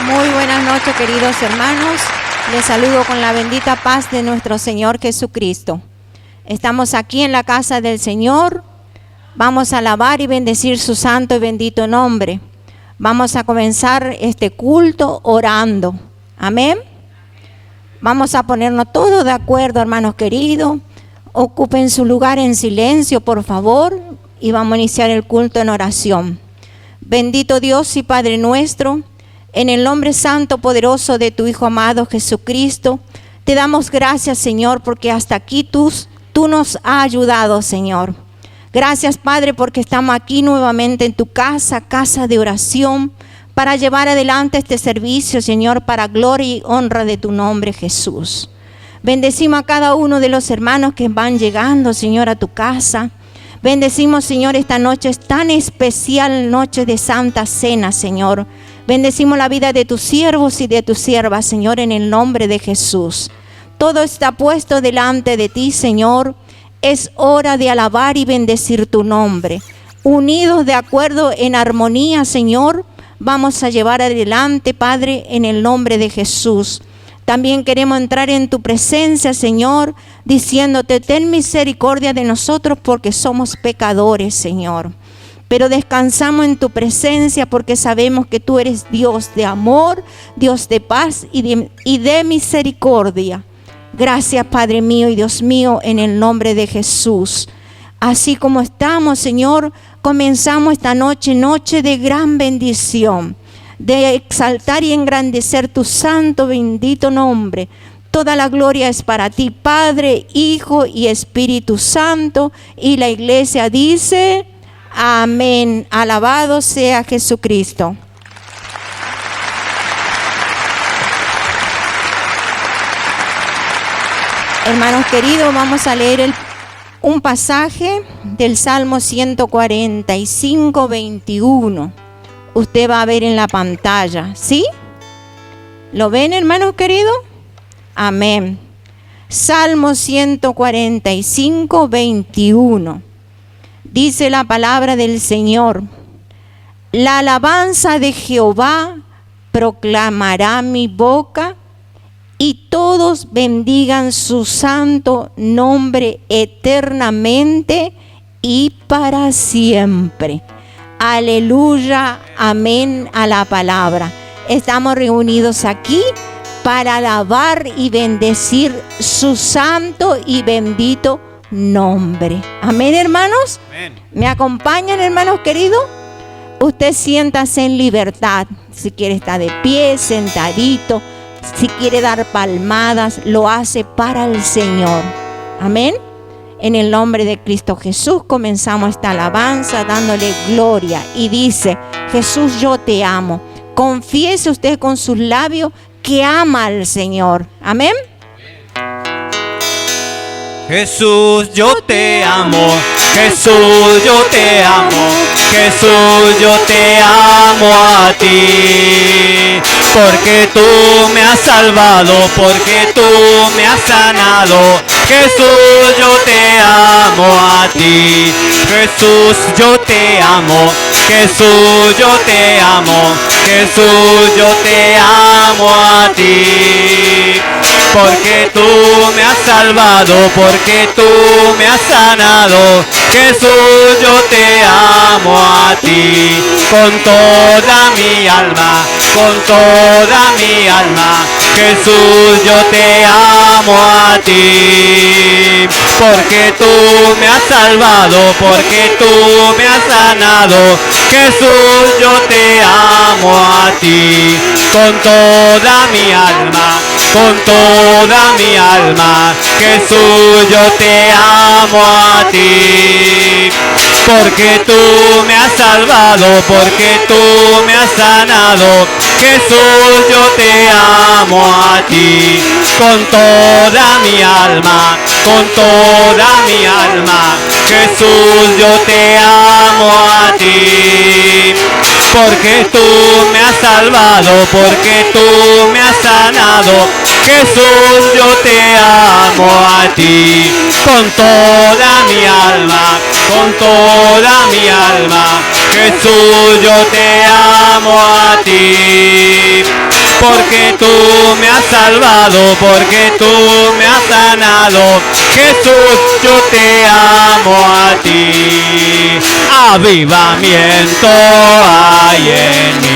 Muy buenas noches, queridos hermanos. Les saludo con la bendita paz de nuestro Señor Jesucristo. Estamos aquí en la casa del Señor. Vamos a alabar y bendecir su santo y bendito nombre. Vamos a comenzar este culto orando. Amén. Vamos a ponernos todos de acuerdo, hermanos queridos. Ocupen su lugar en silencio, por favor, y vamos a iniciar el culto en oración. Bendito Dios y Padre nuestro, en el nombre santo, poderoso de tu Hijo amado Jesucristo, te damos gracias, Señor, porque hasta aquí tú nos has ayudado, Señor. Gracias, Padre, porque estamos aquí nuevamente en tu casa de oración, para llevar adelante este servicio, Señor, para gloria y honra de tu nombre, Jesús. Bendecimos a cada uno de los hermanos que van llegando, Señor, a tu casa. Bendecimos, Señor, esta noche es tan especial, noche de Santa Cena, Señor. Bendecimos la vida de tus siervos y de tus siervas, Señor, en el nombre de Jesús. Todo está puesto delante de ti, Señor. Es hora de alabar y bendecir tu nombre. Unidos de acuerdo en armonía, Señor, vamos a llevar adelante, Padre, en el nombre de Jesús. También queremos entrar en tu presencia, Señor, diciéndote, ten misericordia de nosotros porque somos pecadores, Señor. Pero descansamos en tu presencia porque sabemos que tú eres Dios de amor, Dios de paz y de misericordia. Gracias, Padre mío y Dios mío, en el nombre de Jesús. Así como estamos, Señor, comenzamos esta noche, noche de gran bendición, de exaltar y engrandecer tu santo, bendito nombre. Toda la gloria es para ti, Padre, Hijo y Espíritu Santo. Y la iglesia dice... Amén. Alabado sea Jesucristo. Hermanos queridos, vamos a leer un pasaje del Salmo 145, 21. Usted va a ver en la pantalla, ¿sí? ¿Lo ven, hermanos queridos? Amén. Salmo 145, 21. Dice la palabra del Señor: la alabanza de Jehová proclamará mi boca, y todos bendigan su santo nombre eternamente y para siempre. Aleluya, amén a la palabra. Estamos reunidos aquí para alabar y bendecir su santo y bendito nombre. Amén, hermanos. Amén. ¿Me acompañan, hermanos queridos? Usted siéntase en libertad. Si quiere estar de pie, sentadito, si quiere dar palmadas, lo hace para el Señor. Amén. En el nombre de Cristo Jesús comenzamos esta alabanza dándole gloria. Y dice: Jesús, yo te amo. Confiese usted con sus labios que ama al Señor. Amén. Jesús, yo te amo, Jesús, yo te amo, Jesús, yo te amo a ti, porque tú me has salvado, porque tú me has sanado. Jesús, yo te amo a ti, Jesús, yo te amo, Jesús, yo te amo, Jesús, yo te amo a ti. Porque tú me has salvado, porque tú me has sanado. Jesús, yo te amo a ti, con toda mi alma, con toda mi alma. Jesús, yo te amo a ti, porque tú me has salvado, porque tú me has sanado. Jesús, yo te amo a ti, con toda mi alma, con toda mi alma. Jesús, yo te amo a ti, porque tú me has salvado, porque tú me has sanado. Jesús, yo te amo a ti, con toda mi alma, con toda mi alma. Jesús, yo te amo a ti, porque tú me has salvado, porque tú me has sanado. Jesús, yo te amo a ti, con toda mi alma, con toda mi alma. Jesús, yo te amo a ti, porque tú me has salvado, porque tú me has sanado. Jesús, yo te amo a ti. Avivamiento hay en mí.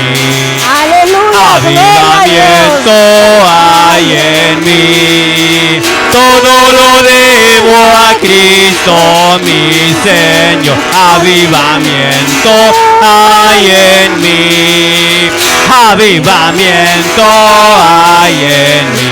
Aleluya. Avivamiento hay en mí. Todo lo debo a Cristo mi Señor. Avivamiento hay en mí. Avivamiento hay en mí.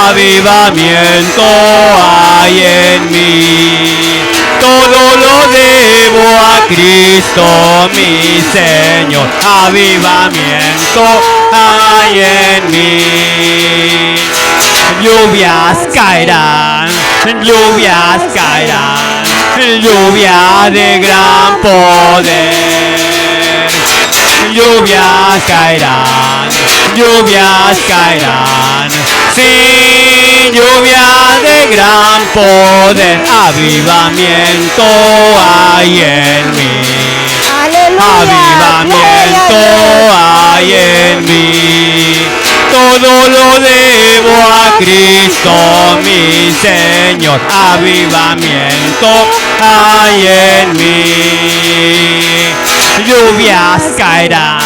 Avivamiento hay en mí. Todo lo debo a Cristo mi Señor. Avivamiento hay en mí. Lluvias caerán, lluvias caerán, lluvia de gran poder. Lluvias caerán, lluvias caerán, sí, lluvia de gran poder. Avivamiento hay en mí. Avivamiento hay en mí. Todo lo debo a Cristo mi Señor. Avivamiento hay en mí. Lluvias caerán,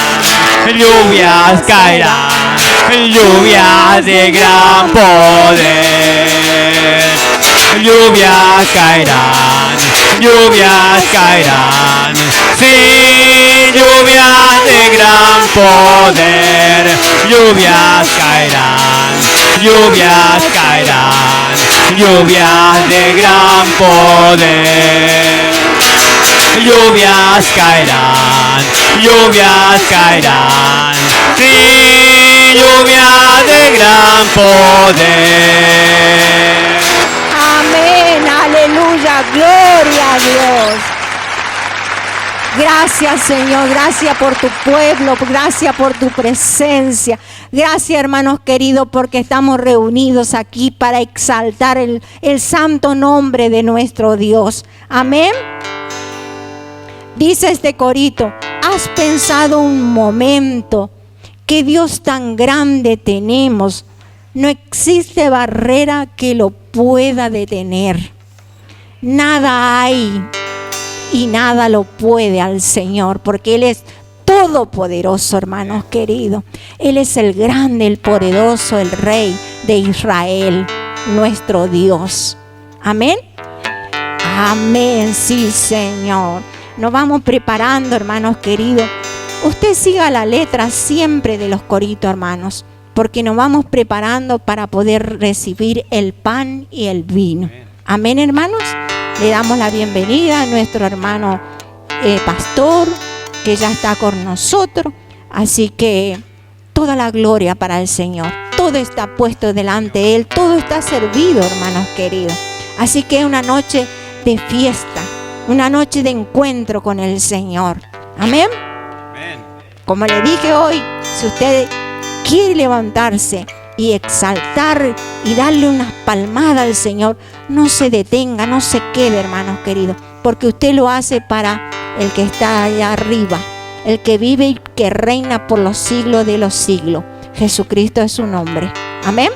lluvias caerán, lluvias de gran poder. Lluvias caerán, lluvias caerán, sí, lluvias de gran poder. Lluvias caerán, lluvias caerán, lluvias de gran poder. Lluvias caerán, lluvias caerán, sí, lluvias de gran poder. Amén, aleluya, gloria a Dios. Gracias, Señor, gracias por tu pueblo, gracias por tu presencia. Gracias, hermanos queridos, porque estamos reunidos aquí para exaltar el santo nombre de nuestro Dios. Amén. Dice este corito: ¿has pensado un momento qué Dios tan grande tenemos? No existe barrera que lo pueda detener. Nada hay y nada lo puede al Señor, porque Él es todopoderoso, hermanos queridos. Él es el grande, el poderoso, el Rey de Israel, nuestro Dios. Amén. Amén, sí, Señor. Nos vamos preparando, hermanos queridos. Usted siga la letra siempre de los coritos, hermanos, porque nos vamos preparando para poder recibir el pan y el vino. Amén, hermanos. Le damos la bienvenida a nuestro hermano pastor, que ya está con nosotros. Así que toda la gloria para el Señor. Todo está puesto delante de Él. Todo está servido, hermanos queridos. Así que es una noche de fiesta, una noche de encuentro con el Señor. Amén. Amén. Como le dije hoy, si usted quiere levantarse y exaltar y darle unas palmadas al Señor, no se detenga, no se quede, hermanos queridos, porque usted lo hace para el que está allá arriba, el que vive y que reina por los siglos de los siglos. Jesucristo es su nombre. Amén.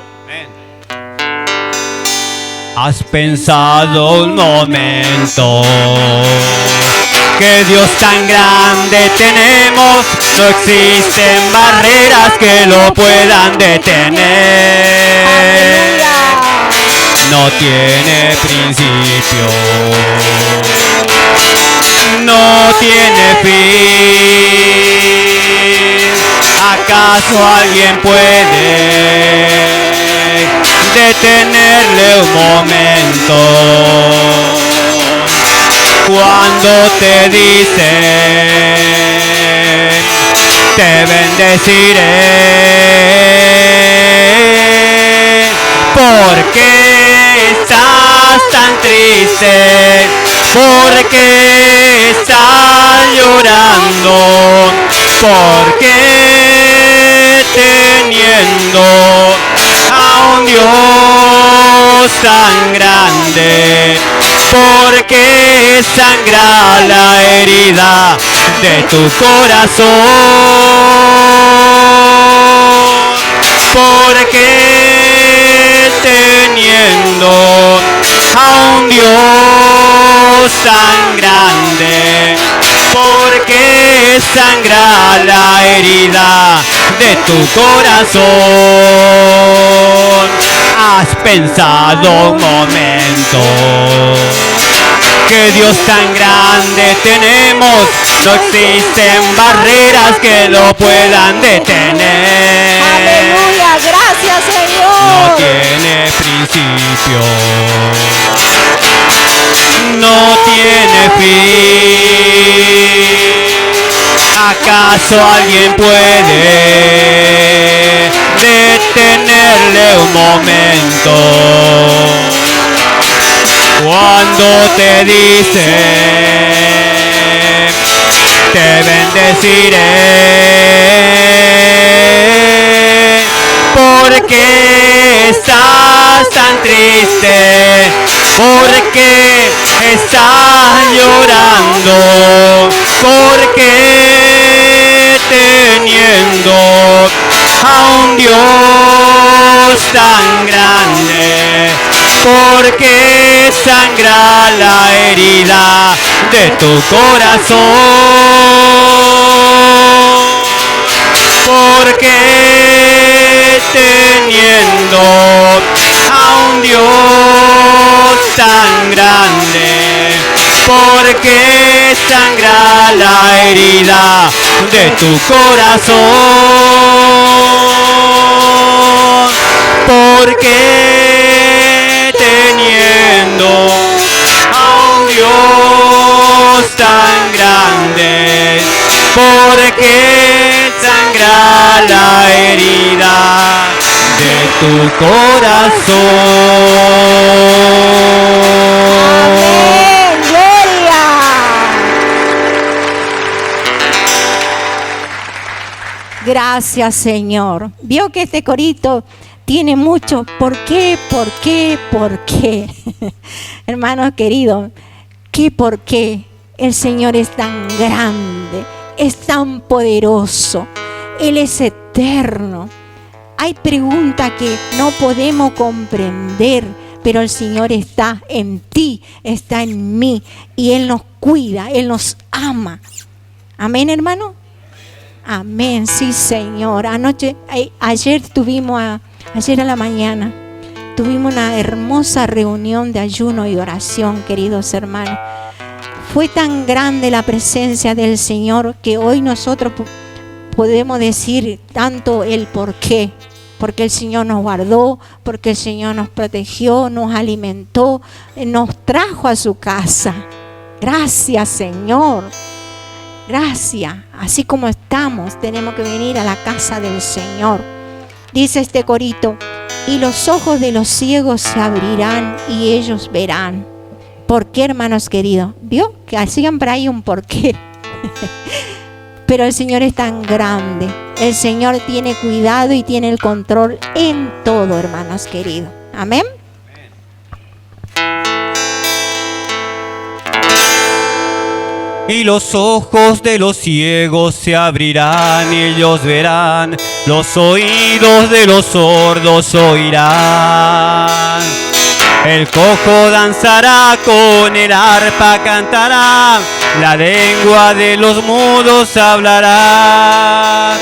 ¿Has pensado un momento que Dios tan grande tenemos? No existen barreras que lo puedan detener. No tiene principio, no tiene fin. ¿Acaso alguien puede detenerle un momento cuando te dice te bendeciré? ¿Por qué estás tan triste? ¿Por qué estás llorando? ¿Por qué teniendo a un Dios tan grande? ¿Por qué sangra la herida de tu corazón? porque teniendo a un Dios tan grande, porque sangra la herida de tu corazón. Has pensado un momento que Dios tan grande tenemos, no existen barreras que lo puedan detener. Aleluya, gracias Señor. No tiene principio, no tiene fin. ¿Acaso alguien puede detenerle un momento? Cuando te dice, te bendeciré, porque estás tan triste, porque estás llorando, porque teniendo a un Dios tan grande, porque sangra la herida de tu corazón, porque teniendo a un Dios tan grande, porque sangra la herida de tu corazón, porque teniendo a un Dios tan grande, porque sangra la herida de tu corazón. Amén, gloria. Gracias Señor. Vio que este corito tiene mucho ¿por qué? Hermanos queridos, ¿qué por qué? El Señor es tan grande, es tan poderoso, Él es eterno. Hay preguntas que no podemos comprender, pero el Señor está en ti, está en mí, y Él nos cuida, Él nos ama. Amén, hermano. Amén, sí, Señor. Ayer a la mañana, tuvimos una hermosa reunión de ayuno y oración, queridos hermanos. Fue tan grande la presencia del Señor que hoy nosotros podemos decir tanto el por qué. Porque el Señor nos guardó, porque el Señor nos protegió, nos alimentó, nos trajo a su casa. Gracias, Señor. Gracias. Así como estamos, tenemos que venir a la casa del Señor. Dice este corito: y los ojos de los ciegos se abrirán y ellos verán. ¿Por qué, hermanos queridos? ¿Vio? Que siempre hay un por qué. Pero el Señor es tan grande. El Señor tiene cuidado y tiene el control en todo, hermanos queridos. Amén. Y los ojos de los ciegos se abrirán y ellos verán, los oídos de los sordos oirán. El cojo danzará, con el arpa cantará, la lengua de los mudos hablará.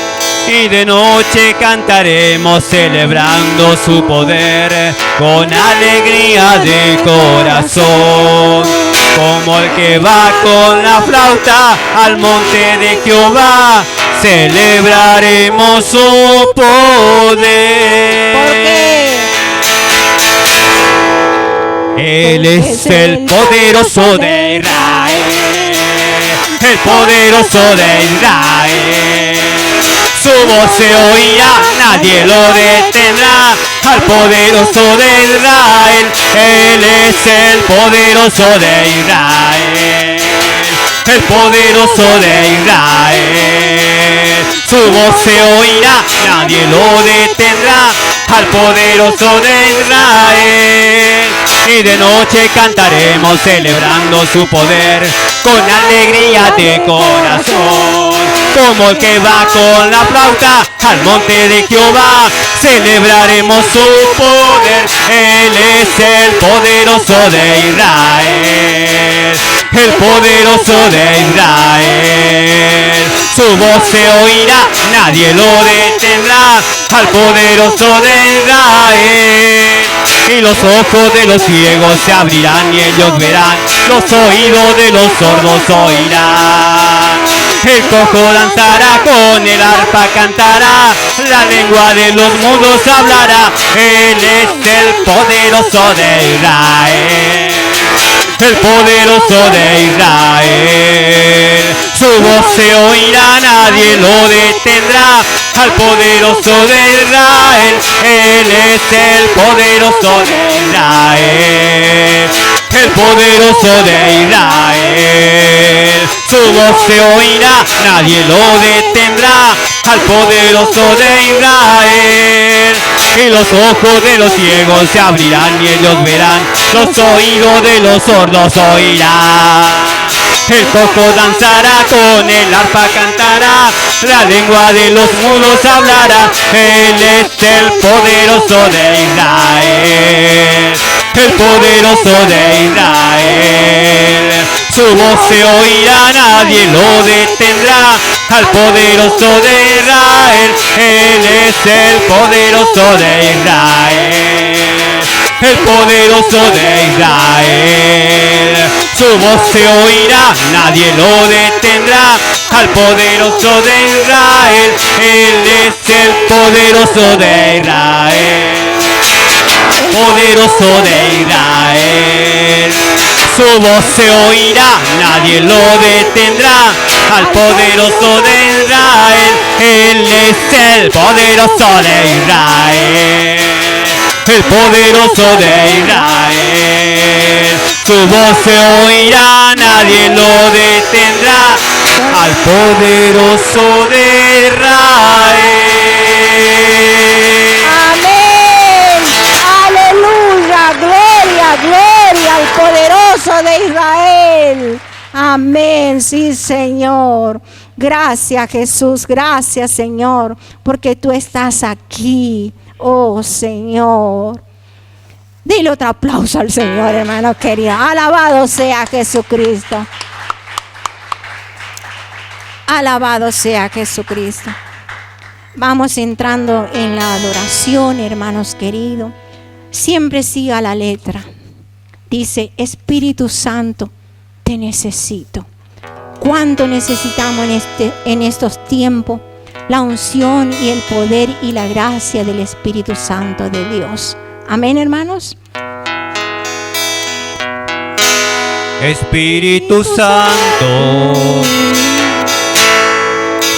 Y de noche cantaremos celebrando su poder, con alegría de corazón. Como el que va con la flauta al monte de Jehová, celebraremos su poder. ¿Por qué? Él es el poderoso de Israel, el poderoso de Israel. Su voz se oirá, nadie lo detendrá, al poderoso de Israel. Él es el poderoso de Israel, el poderoso de Israel. Su voz se oirá, nadie lo detendrá, al poderoso de Israel. Y de noche cantaremos celebrando su poder, con alegría de corazón. Como el que va con la flauta al monte de Jehová, celebraremos su poder. Él es el poderoso de Israel, el poderoso de Israel. Su voz se oirá, nadie lo detendrá, al poderoso de Israel. Y los ojos de los ciegos se abrirán y ellos verán, los oídos de los sordos oirán. El cojo danzará, con el arpa cantará, la lengua de los mudos hablará. Él es el poderoso de Israel, el poderoso de Israel. Su voz se oirá, nadie lo detendrá, al poderoso de Israel. Él es el poderoso de Israel, el poderoso de Israel. Su voz se oirá, nadie lo detendrá, al poderoso de Israel. Y los ojos de los ciegos se abrirán y ellos verán, los oídos de los sordos oirán. El cojo danzará, con el arpa cantará, la lengua de los mudos hablará. Él es el poderoso de Israel, el poderoso de Israel. Su voz se oirá, nadie lo detendrá, al poderoso de Israel. Él es el poderoso de Israel, el poderoso de Israel. Su voz se oirá, nadie lo detendrá, al poderoso de Israel. Él es el poderoso de Israel, poderoso de Israel. Su voz se oirá, nadie lo detendrá, al poderoso de Israel. Él es el poderoso de Israel, el poderoso de Israel. Su voz se oirá, nadie lo detendrá, al poderoso de Israel. Amén. Aleluya. Gloria, gloria al poderoso de Israel. Amén. Sí, Señor. Gracias, Jesús. Gracias, Señor, porque tú estás aquí. Oh, Señor. Dile otro aplauso al Señor, hermano querido. Alabado sea Jesucristo. Alabado sea Jesucristo. Vamos entrando en la adoración, hermanos queridos. Siempre siga la letra. Dice, Espíritu Santo, te necesito. ¿Cuánto necesitamos en estos tiempos? La unción y el poder y la gracia del Espíritu Santo de Dios. Amén, hermanos. Espíritu Santo,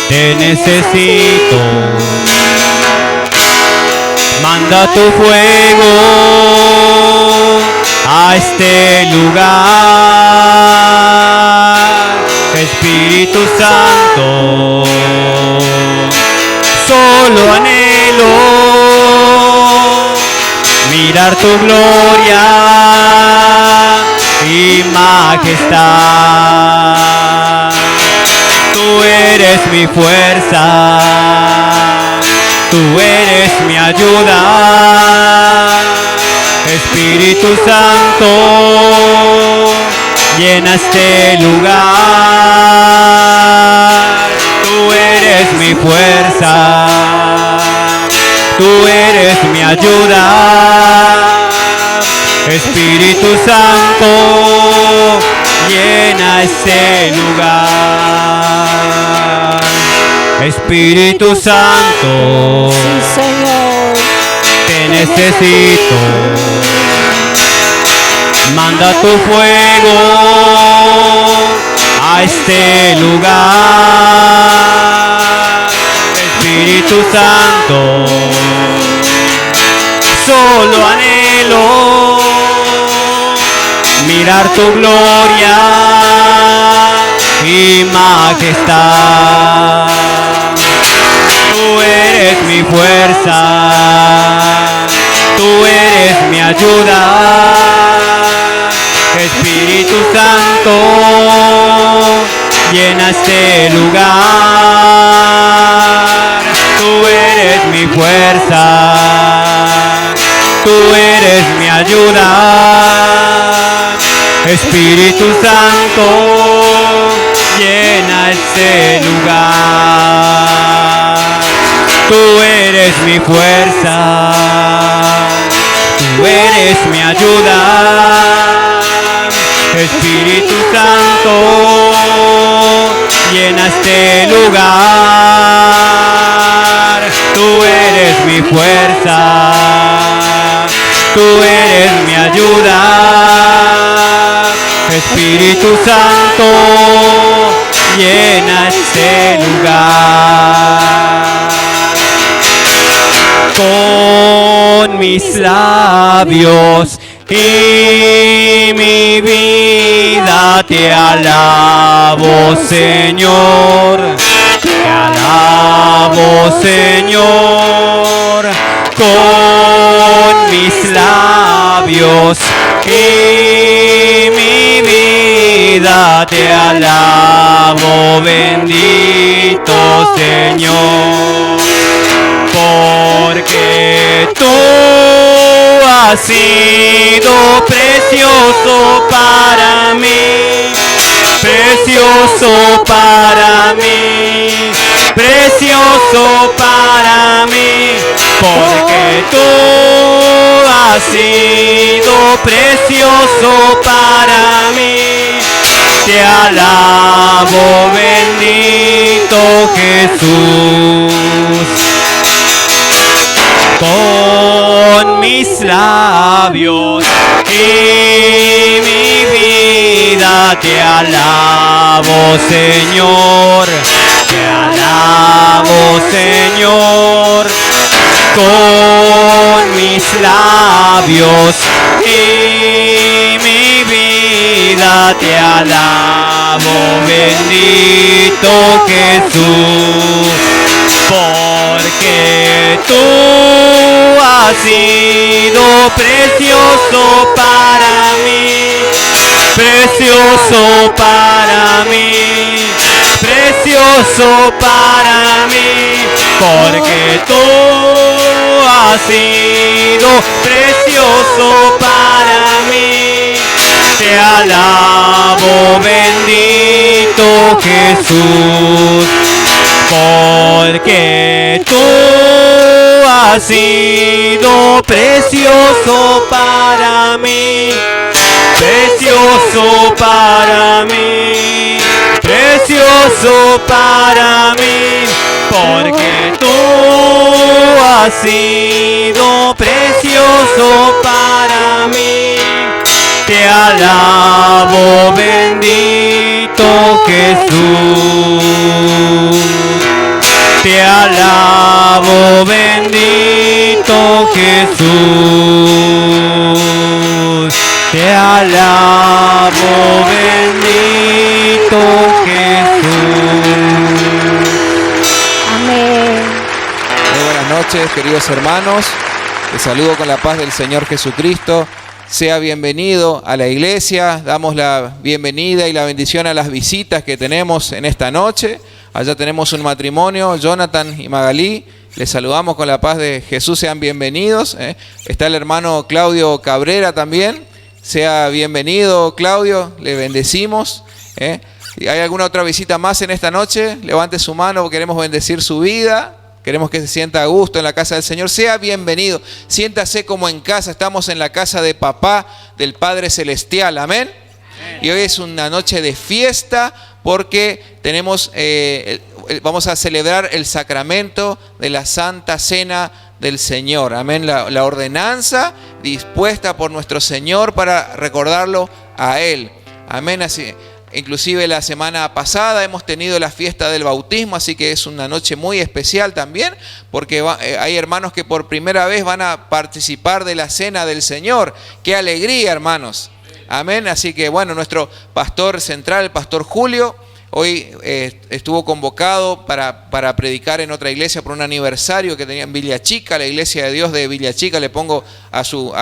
te necesito. Manda tu fuego a este lugar. Espíritu Santo, solo anhelo mirar tu gloria y majestad. Tú eres mi fuerza, tú eres mi ayuda. Espíritu Santo, llena este lugar. Tú eres mi fuerza, tú eres mi ayuda. Espíritu Santo, llena este lugar. Espíritu Santo, Sí, Señor. te necesito. Manda tu fuego a este lugar. Espíritu Santo, solo anhelo mirar tu gloria y majestad. Tú eres mi fuerza, tú eres mi ayuda. Espíritu Santo, llena este lugar. Tú eres mi mi fuerza, tú eres mi ayuda. Espíritu Santo, llena este lugar. Tú eres mi fuerza, tú eres mi ayuda. Espíritu Santo, llena este lugar. Tú eres mi fuerza, tú eres mi ayuda. Espíritu Santo, llena este lugar. Con mis labios y mi vida te alabo, Señor. Te alabo, Señor. Con mis labios y mi vida te alabo, bendito Señor. Porque tú has sido precioso para mí, precioso para mí, precioso para mí. Porque tú has sido precioso para mí. Te alabo, bendito Jesús. Con mis labios y mi vida te alabo, Señor. Te alabo, Señor. Con mis labios y mi vida te alabo, bendito Jesús. Porque tú has sido precioso para mí, precioso para mí, precioso para mí. Porque tú has sido precioso para mí. Te alabo, bendito Jesús. Porque tú has sido precioso para mí, precioso para mí, precioso para mí. Porque tú has sido precioso para mí. Te alabo, bendito Jesús. Te alabo, bendito Jesús. Te alabo, bendito Jesús. Amén. Muy buenas noches, queridos hermanos. Les saludo con la paz del Señor Jesucristo. Sea bienvenido a la iglesia. Damos la bienvenida y la bendición a las visitas que tenemos en esta noche. Allá tenemos un matrimonio, Jonathan y Magalí. Les saludamos con la paz de Jesús. Sean bienvenidos. Está el hermano Claudio Cabrera también. Sea bienvenido, Claudio. Le bendecimos. ¿Y hay alguna otra visita más en esta noche? Levante su mano, queremos bendecir su vida. Queremos que se sienta a gusto en la casa del Señor. Sea bienvenido. Siéntase como en casa. Estamos en la casa de papá, del Padre Celestial. Amén. Y hoy es una noche de fiesta porque vamos a celebrar el sacramento de la Santa Cena del Señor. Amén. La ordenanza dispuesta por nuestro Señor para recordarlo a Él. Amén. Así. Inclusive la semana pasada hemos tenido la fiesta del bautismo, así que es una noche muy especial también, porque hay hermanos que por primera vez van a participar de la cena del Señor. ¡Qué alegría, hermanos! Amén. Así que bueno, nuestro pastor central, el pastor Julio, hoy estuvo convocado para predicar en otra iglesia por un aniversario que tenía en Villa Chica, la iglesia de Dios de Villa Chica. Le pongo a su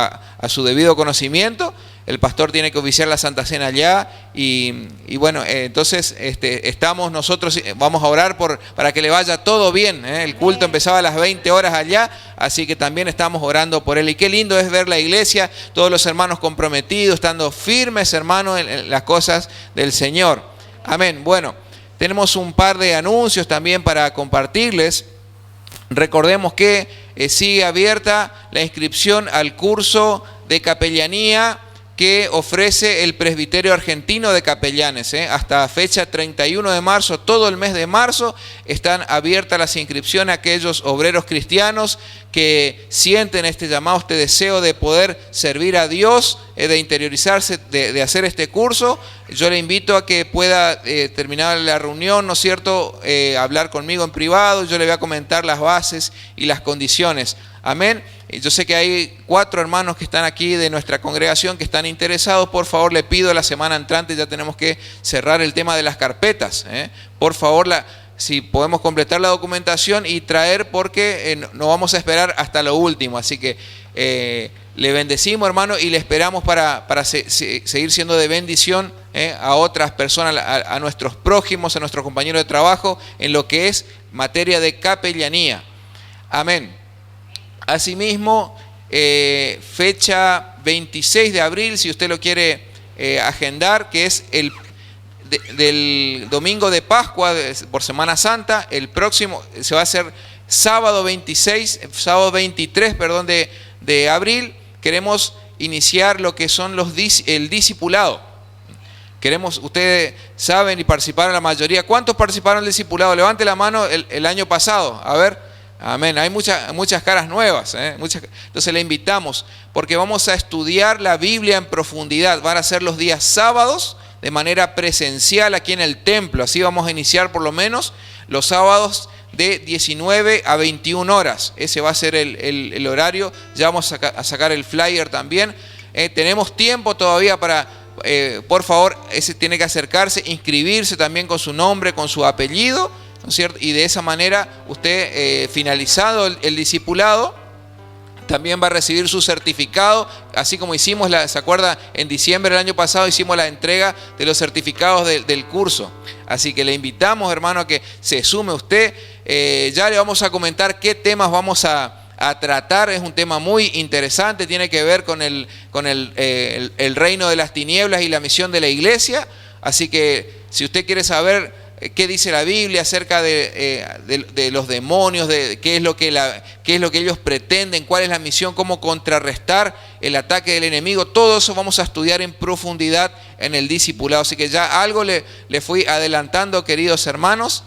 debido conocimiento. el pastor tiene que oficiar la Santa Cena allá y bueno, entonces estamos nosotros, vamos a orar para que le vaya todo bien. El culto empezaba a las 20 horas allá, así que también estamos orando por él. Y qué lindo es ver la iglesia, todos los hermanos comprometidos, estando firmes, hermanos, en las cosas del Señor. Amén. Bueno, tenemos un par de anuncios también para compartirles. Recordemos que sigue abierta la inscripción al curso de capellanía que ofrece el Presbiterio Argentino de Capellanes. Hasta fecha 31 de marzo, todo el mes de marzo, están abiertas las inscripciones a aquellos obreros cristianos que sienten este llamado, este deseo de poder servir a Dios, de interiorizarse, de hacer este curso. Yo le invito a que pueda terminar la reunión, ¿no es cierto?, hablar conmigo en privado. Yo le voy a comentar las bases y las condiciones. Amén. Yo sé que hay 4 hermanos que están aquí de nuestra congregación que están interesados. Por favor, le pido la semana entrante, ya tenemos que cerrar el tema de las carpetas. Por favor, si podemos completar la documentación y traer, porque no vamos a esperar hasta lo último. Así que le bendecimos, hermano, y le esperamos para seguir siendo de bendición a otras personas, a nuestros prójimos, a nuestros compañeros de trabajo, en lo que es materia de capellanía. Amén. Asimismo, fecha 26 de abril, si usted lo quiere agendar, que es del domingo de Pascua por Semana Santa. El próximo se va a hacer sábado 23, de abril. Queremos iniciar lo que son el discipulado. Ustedes saben y participaron la mayoría. ¿Cuántos participaron del discipulado? Levante la mano el año pasado. A ver. Amén. Hay muchas caras nuevas. Entonces le invitamos, porque vamos a estudiar la Biblia en profundidad. Van a ser los días sábados de manera presencial aquí en el templo. Así vamos a iniciar por lo menos los sábados de 19 a 21 horas. Ese va a ser el horario. Ya vamos a sacar el flyer también. Tenemos tiempo todavía para, por favor, ese tiene que acercarse, inscribirse también con su nombre, con su apellido, ¿no es cierto? Y de esa manera usted, finalizado el discipulado, también va a recibir su certificado, así como hicimos, ¿se acuerda? En diciembre del año pasado hicimos la entrega de los certificados del curso. Así que le invitamos, hermano, a que se sume usted. Ya le vamos a comentar qué temas vamos a tratar. Es un tema muy interesante, tiene que ver con el reino de las tinieblas y la misión de la iglesia. Así que si usted quiere saber qué dice la Biblia acerca de los demonios, de qué es lo que ellos pretenden, cuál es la misión, cómo contrarrestar el ataque del enemigo, todo eso vamos a estudiar en profundidad en el discipulado. Así que ya algo le fui adelantando, queridos hermanos.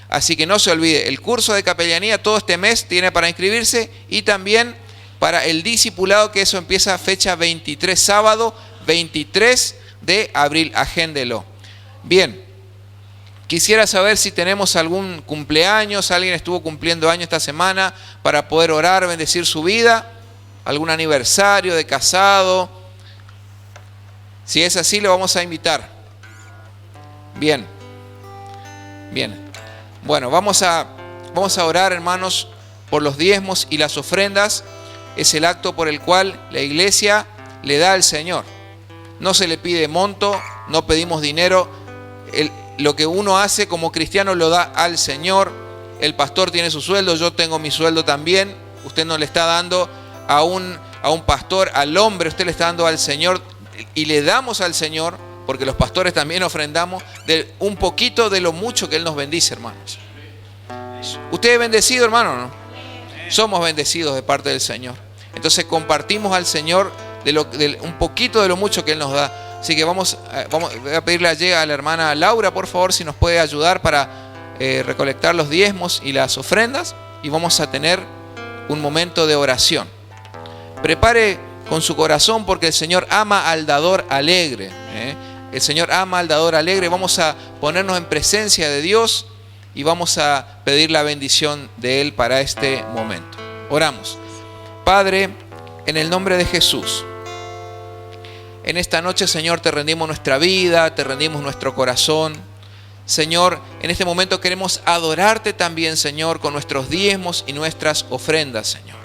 Así que no se olvide, el curso de capellanía todo este mes tiene para inscribirse, y también para el discipulado, que eso empieza fecha 23, sábado 23 de abril. Agéndelo. Bien. Quisiera saber si tenemos algún cumpleaños, alguien estuvo cumpliendo años esta semana, para poder orar, bendecir su vida, algún aniversario de casado. Si es así, lo vamos a invitar. Bien. Bueno, vamos a orar, hermanos, por los diezmos y las ofrendas. Es el acto por el cual la iglesia le da al Señor. No se le pide monto, no pedimos dinero. Lo que uno hace como cristiano lo da al Señor. El pastor tiene su sueldo, yo tengo mi sueldo también. Usted no le está dando a un pastor, al hombre, usted le está dando al Señor, y le damos al Señor, porque los pastores también ofrendamos un poquito de lo mucho que Él nos bendice, hermanos. ¿Usted es bendecido, hermano, no? Somos bendecidos de parte del Señor. Entonces compartimos al Señor un poquito de lo mucho que Él nos da. Así que voy a pedirle a la hermana Laura, por favor, si nos puede ayudar para recolectar los diezmos y las ofrendas, y vamos a tener un momento de oración. Prepare con su corazón, porque el Señor ama al dador alegre. El Señor ama al dador alegre. Vamos a ponernos en presencia de Dios y vamos a pedir la bendición de Él para este momento. Oramos. Padre, en el nombre de Jesús, en esta noche, Señor, te rendimos nuestra vida, te rendimos nuestro corazón. Señor, en este momento queremos adorarte también, Señor, con nuestros diezmos y nuestras ofrendas, Señor.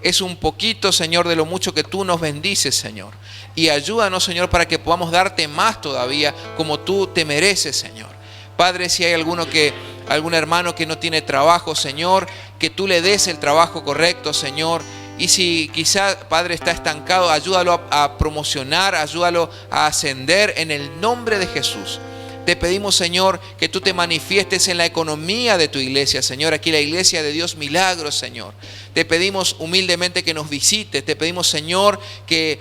es un poquito, Señor, de lo mucho que tú nos bendices, Señor. Y ayúdanos, Señor, para que podamos darte más todavía como tú te mereces, Señor. Padre, si hay algún hermano que no tiene trabajo, Señor, que tú le des el trabajo correcto, Señor. Y si quizá, Padre, está estancado, ayúdalo a promocionar, ayúdalo a ascender en el nombre de Jesús. Te pedimos, Señor, que tú te manifiestes en la economía de tu iglesia, Señor. Aquí la iglesia de Dios Milagros, Señor. Te pedimos humildemente que nos visites. Te pedimos, Señor, que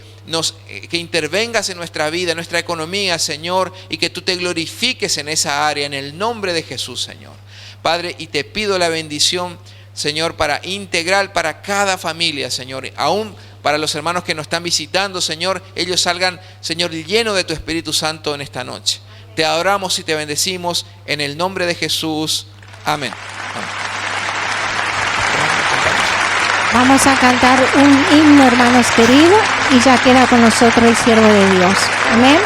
intervengas en nuestra vida, en nuestra economía, Señor, y que tú te glorifiques en esa área, en el nombre de Jesús, Señor. Padre, y te pido la bendición, Señor, integral para cada familia, Señor. Aún para los hermanos que nos están visitando, Señor, ellos salgan, Señor, llenos de tu Espíritu Santo en esta noche. Te adoramos y te bendecimos en el nombre de Jesús. Amén. Vamos a cantar un himno, hermanos queridos, y ya queda con nosotros el siervo de Dios. Amén.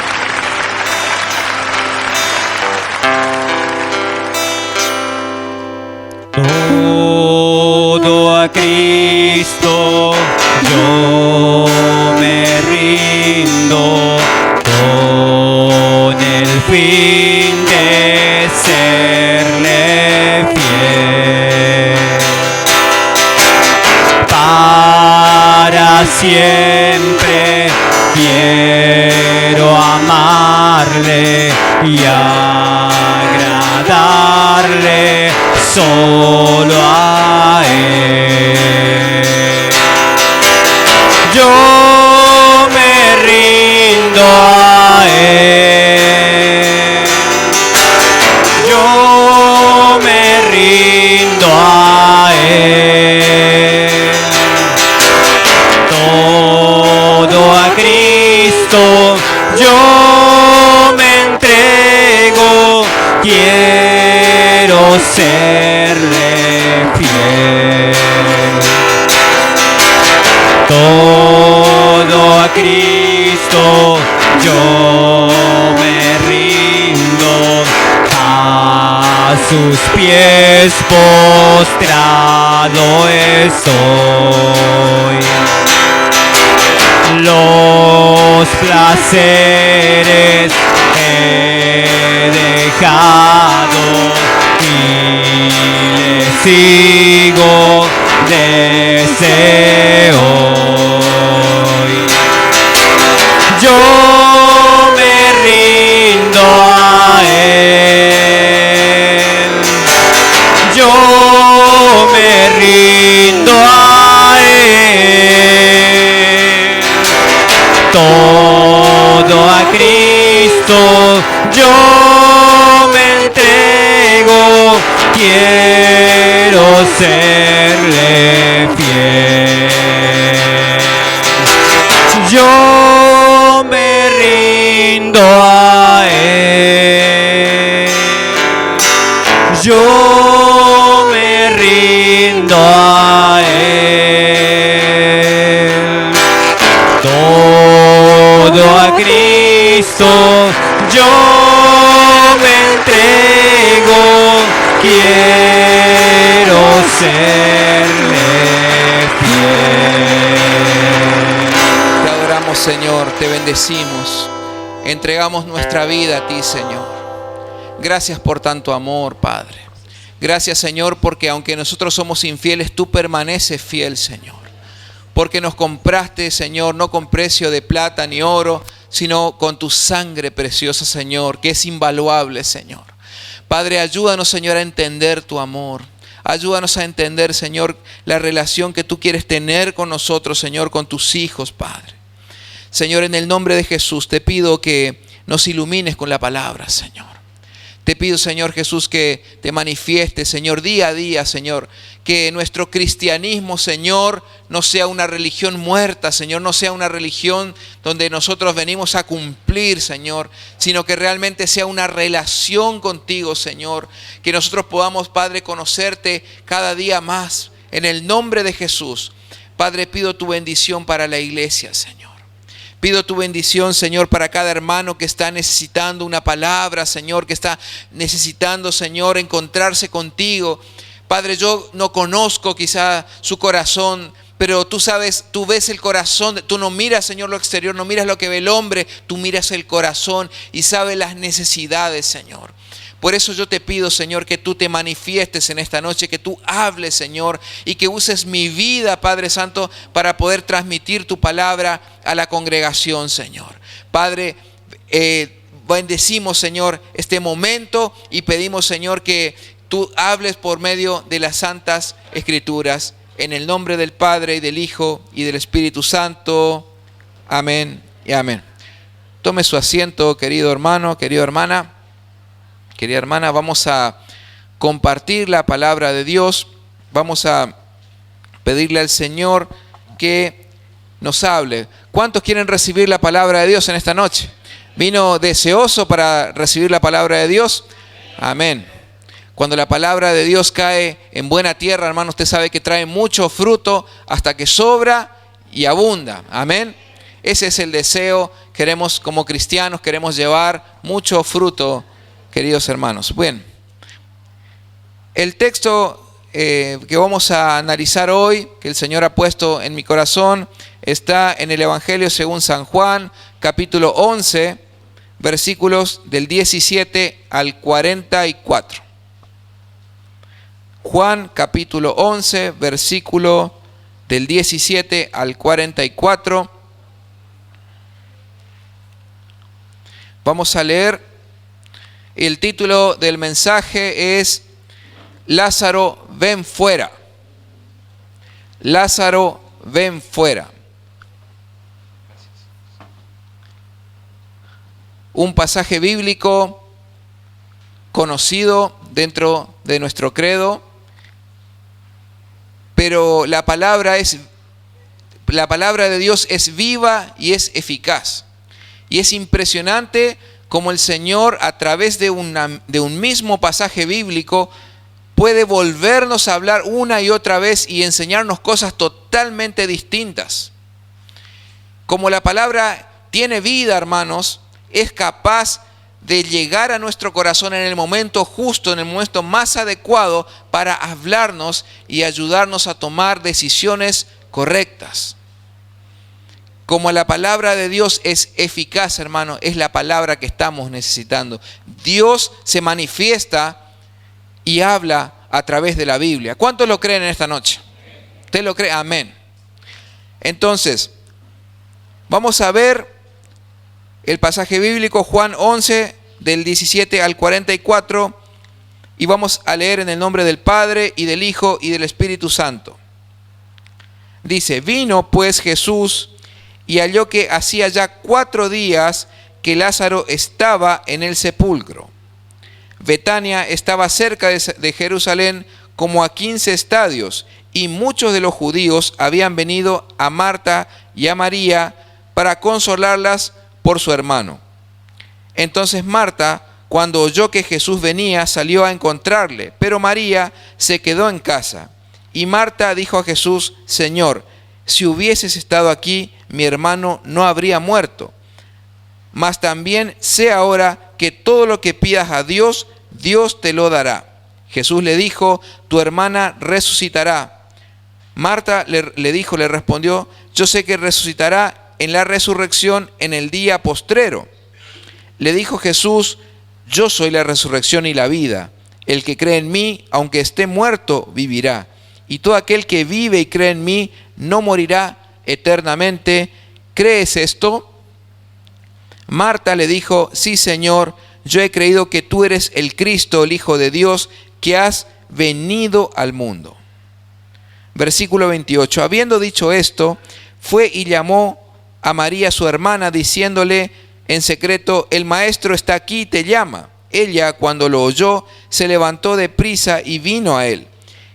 Todo a Cristo yo me rindo, con el fin de serle fiel. Para siempre quiero amarle y agradarle solo a Él. Yo me rindo a Él. Yo me rindo a Él. Todo a Cristo yo me entrego. Quiero serle fiel. Todo a Cristo yo me rindo, a sus pies postrado estoy. Los placeres he dejado y le sigo deseo hoy. Yo me rindo a Él. Yo me rindo a Él. Todo a Cristo yo me entrego, quiero serle fiel. Yo me rindo a Él. Yo me rindo a Él. Todo a Cristo yo me entrego, quiero serle fiel. Te adoramos, Señor, te bendecimos. Entregamos nuestra vida a ti, Señor. Gracias por tanto amor, Padre. Gracias, Señor, porque aunque nosotros somos infieles, tú permaneces fiel, Señor. Porque nos compraste, Señor, no con precio de plata ni oro, sino con tu sangre preciosa, Señor, que es invaluable, Señor. Padre, ayúdanos, Señor, a entender tu amor. Ayúdanos a entender, Señor, la relación que tú quieres tener con nosotros, Señor, con tus hijos, Padre. Señor, en el nombre de Jesús, te pido que nos ilumines con la palabra, Señor. Te pido, Señor Jesús, que te manifiestes, Señor, día a día, Señor. Que nuestro cristianismo, Señor, no sea una religión muerta, Señor. No sea una religión donde nosotros venimos a cumplir, Señor. Sino que realmente sea una relación contigo, Señor. Que nosotros podamos, Padre, conocerte cada día más. En el nombre de Jesús. Padre, pido tu bendición para la iglesia, Señor. Pido tu bendición, Señor, para cada hermano que está necesitando una palabra, Señor, que está necesitando, Señor, encontrarse contigo. Padre, yo no conozco quizá su corazón, pero tú sabes, tú ves el corazón, tú no miras, Señor, lo exterior, no miras lo que ve el hombre, tú miras el corazón y sabes las necesidades, Señor. Por eso yo te pido, Señor, que tú te manifiestes en esta noche, que tú hables, Señor, y que uses mi vida, Padre Santo, para poder transmitir tu palabra a la congregación, Señor. Padre, bendecimos, Señor, este momento y pedimos, Señor, que tú hables por medio de las santas escrituras. En el nombre del Padre, y del Hijo, y del Espíritu Santo. Amén y amén. Tome su asiento, querido hermano, querida hermana. Querida hermana, vamos a compartir la palabra de Dios. Vamos a pedirle al Señor que nos hable. ¿Cuántos quieren recibir la palabra de Dios en esta noche? ¿Vino deseoso para recibir la palabra de Dios? Amén. Cuando la palabra de Dios cae en buena tierra, hermano, usted sabe que trae mucho fruto hasta que sobra y abunda. Amén. Ese es el deseo. Queremos, como cristianos, queremos llevar mucho fruto, queridos hermanos. Bien. El texto que vamos a analizar hoy, que el Señor ha puesto en mi corazón, está en el Evangelio según San Juan, capítulo 11, versículos del 17 al 44. Juan capítulo 11, versículo del 17 al 44. Vamos a leer. El título del mensaje es Lázaro, ven fuera. Lázaro, ven fuera. Un pasaje bíblico conocido dentro de nuestro credo. Pero la palabra de Dios es viva y es eficaz. Y es impresionante cómo el Señor, a través de un mismo pasaje bíblico, puede volvernos a hablar una y otra vez y enseñarnos cosas totalmente distintas. Como la palabra tiene vida, hermanos, es capaz de llegar a nuestro corazón en el momento justo, en el momento más adecuado para hablarnos y ayudarnos a tomar decisiones correctas. Como la palabra de Dios es eficaz, hermano, es la palabra que estamos necesitando. Dios se manifiesta y habla a través de la Biblia. ¿Cuántos lo creen en esta noche? ¿Usted lo cree? Amén. Entonces, vamos a ver el pasaje bíblico, Juan 11, del 17 al 44, y vamos a leer en el nombre del Padre, y del Hijo, y del Espíritu Santo. Dice, vino pues Jesús, y halló que hacía ya 4 días que Lázaro estaba en el sepulcro. Betania estaba cerca de Jerusalén, como a 15 estadios, y muchos de los judíos habían venido a Marta y a María para consolarlas por su hermano. Entonces Marta, cuando oyó que Jesús venía, salió a encontrarle, pero María se quedó en casa. Y Marta dijo a Jesús, Señor, si hubieses estado aquí, mi hermano no habría muerto. Mas también sé ahora que todo lo que pidas a Dios, Dios te lo dará. Jesús le dijo, tu hermana resucitará. Marta le respondió, yo sé que resucitará en la resurrección en el día postrero. Le dijo Jesús, yo soy la resurrección y la vida. El que cree en mí, aunque esté muerto, vivirá. Y todo aquel que vive y cree en mí, no morirá eternamente. ¿Crees esto? Marta le dijo, sí, Señor, yo he creído que tú eres el Cristo, el Hijo de Dios, que has venido al mundo. Versículo 28. Habiendo dicho esto, fue y llamó a María su hermana, diciéndole en secreto, el maestro está aquí y te llama. Ella, cuando lo oyó, se levantó de prisa y vino a él.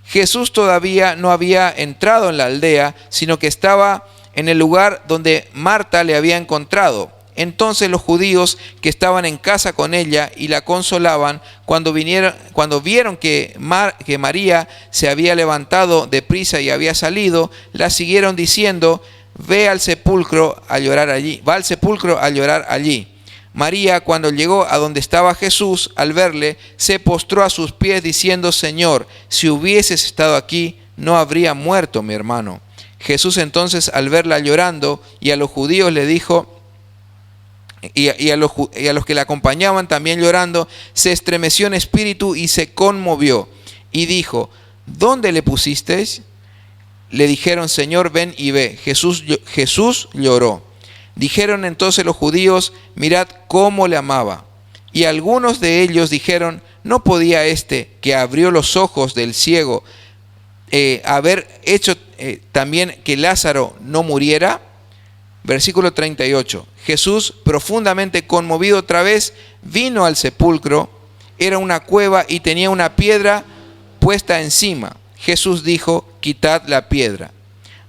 Jesús todavía no había entrado en la aldea, sino que estaba en el lugar donde Marta le había encontrado. Entonces los judíos que estaban en casa con ella y la consolaban, cuando vieron que María se había levantado de prisa y había salido, la siguieron diciendo, va al sepulcro a llorar allí. María, cuando llegó a donde estaba Jesús, al verle, se postró a sus pies diciendo, Señor, si hubieses estado aquí, no habría muerto mi hermano. Jesús entonces, al verla llorando, y a los judíos le dijo, y a los que la acompañaban también llorando, se estremeció en espíritu y se conmovió. Y dijo, ¿dónde le pusisteis? Le dijeron, Señor, ven y ve. Jesús lloró. Dijeron entonces los judíos, mirad cómo le amaba. Y algunos de ellos dijeron, ¿no podía este que abrió los ojos del ciego haber hecho también que Lázaro no muriera? Versículo 38. Jesús, profundamente conmovido otra vez, vino al sepulcro. Era una cueva y tenía una piedra puesta encima. Jesús dijo, quitad la piedra.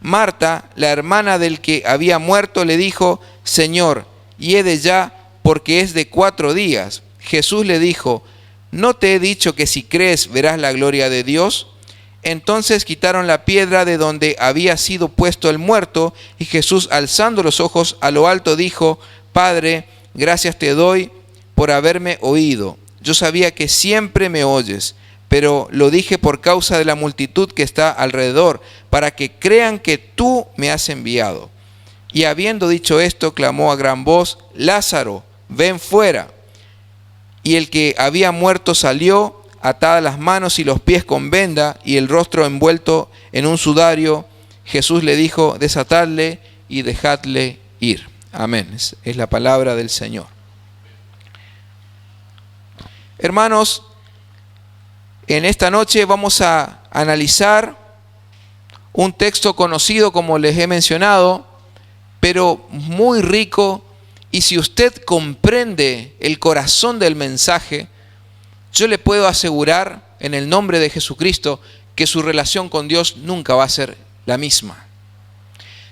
Marta, la hermana del que había muerto, le dijo, Señor, hiede ya, porque es de 4 días. Jesús le dijo, ¿no te he dicho que si crees verás la gloria de Dios? Entonces quitaron la piedra de donde había sido puesto el muerto, y Jesús, alzando los ojos a lo alto, dijo, Padre, gracias te doy por haberme oído. Yo sabía que siempre me oyes, pero lo dije por causa de la multitud que está alrededor, para que crean que tú me has enviado. Y habiendo dicho esto, clamó a gran voz, Lázaro, ven fuera. Y el que había muerto salió, atadas las manos y los pies con venda, y el rostro envuelto en un sudario. Jesús le dijo, desatadle y dejadle ir. Amén. Es la palabra del Señor. Hermanos, en esta noche vamos a analizar un texto conocido, como les he mencionado, pero muy rico, y si usted comprende el corazón del mensaje, yo le puedo asegurar en el nombre de Jesucristo que su relación con Dios nunca va a ser la misma.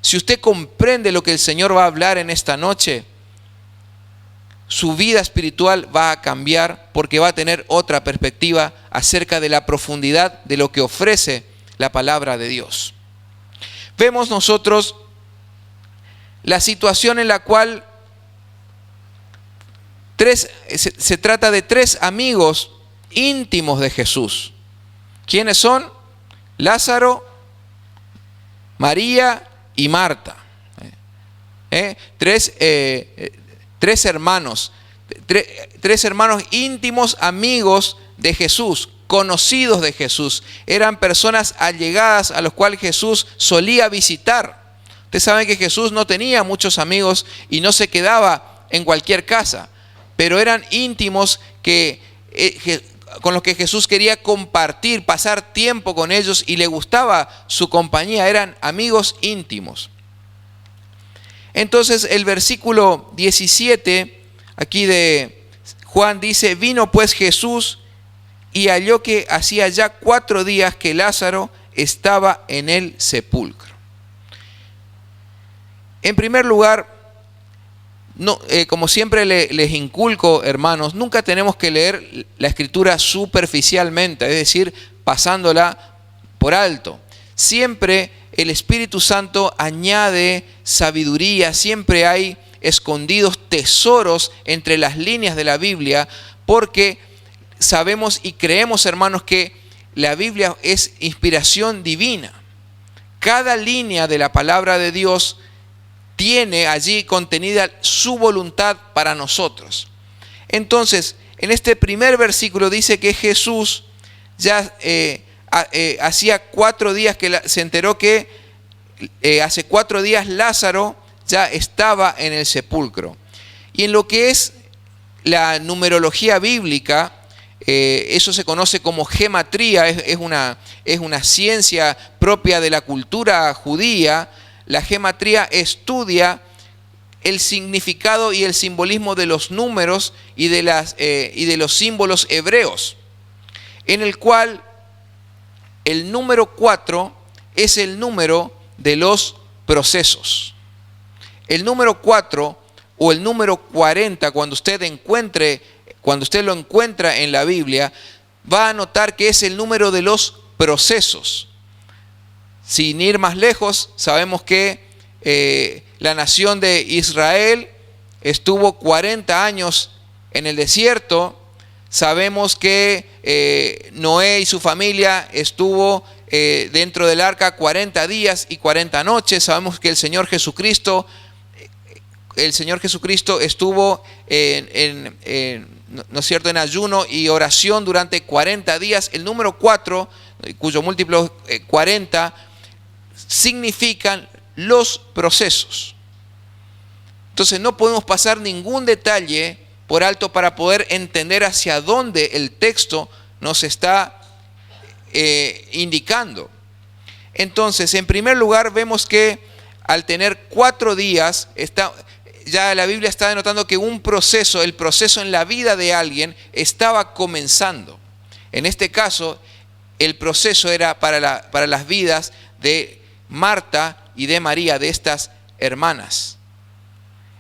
Si usted comprende lo que el Señor va a hablar en esta noche, su vida espiritual va a cambiar, porque va a tener otra perspectiva acerca de la profundidad de lo que ofrece la palabra de Dios. Vemos nosotros la situación en la cual se trata de 3 amigos íntimos de Jesús. ¿Quiénes son? Lázaro, María y Marta. 3 hermanos. 3 hermanos íntimos, amigos de Jesús, conocidos de Jesús. Eran personas allegadas a los cuales Jesús solía visitar. Ustedes saben que Jesús no tenía muchos amigos y no se quedaba en cualquier casa, pero eran íntimos con los que Jesús quería compartir, pasar tiempo con ellos, y le gustaba su compañía. Eran amigos íntimos. Entonces el versículo 17 aquí de Juan dice, vino pues Jesús y halló que hacía ya 4 días que Lázaro estaba en el sepulcro. En primer lugar, como siempre les inculco, hermanos, nunca tenemos que leer la Escritura superficialmente, es decir, pasándola por alto. Siempre el Espíritu Santo añade sabiduría, siempre hay escondidos tesoros entre las líneas de la Biblia, porque sabemos y creemos, hermanos, que la Biblia es inspiración divina. Cada línea de la palabra de Dios tiene allí contenida su voluntad para nosotros. Entonces, en este primer versículo dice que Jesús ya hacía 4 días que se enteró que hace 4 días Lázaro ya estaba en el sepulcro. Y en lo que es la numerología bíblica, eso se conoce como gematría, es una ciencia propia de la cultura judía. La gematría estudia el significado y el simbolismo de los números y de los símbolos hebreos, en el cual el número 4 es el número de los procesos. El número 4 o el número 40, cuando usted lo encuentra en la Biblia, va a notar que es el número de los procesos. Sin ir más lejos, sabemos que la nación de Israel estuvo 40 años en el desierto. Sabemos que Noé y su familia estuvo dentro del arca 40 días y 40 noches. Sabemos que el Señor Jesucristo estuvo ¿no es cierto?, en ayuno y oración durante 40 días. El número 4, cuyo múltiplo 40, significan los procesos. Entonces no podemos pasar ningún detalle por alto para poder entender hacia dónde el texto nos está indicando. Entonces, en primer lugar, vemos que al tener 4 días, ya la Biblia está denotando que el proceso en la vida de alguien estaba comenzando. En este caso, el proceso era para las vidas de Marta y de María, de estas hermanas.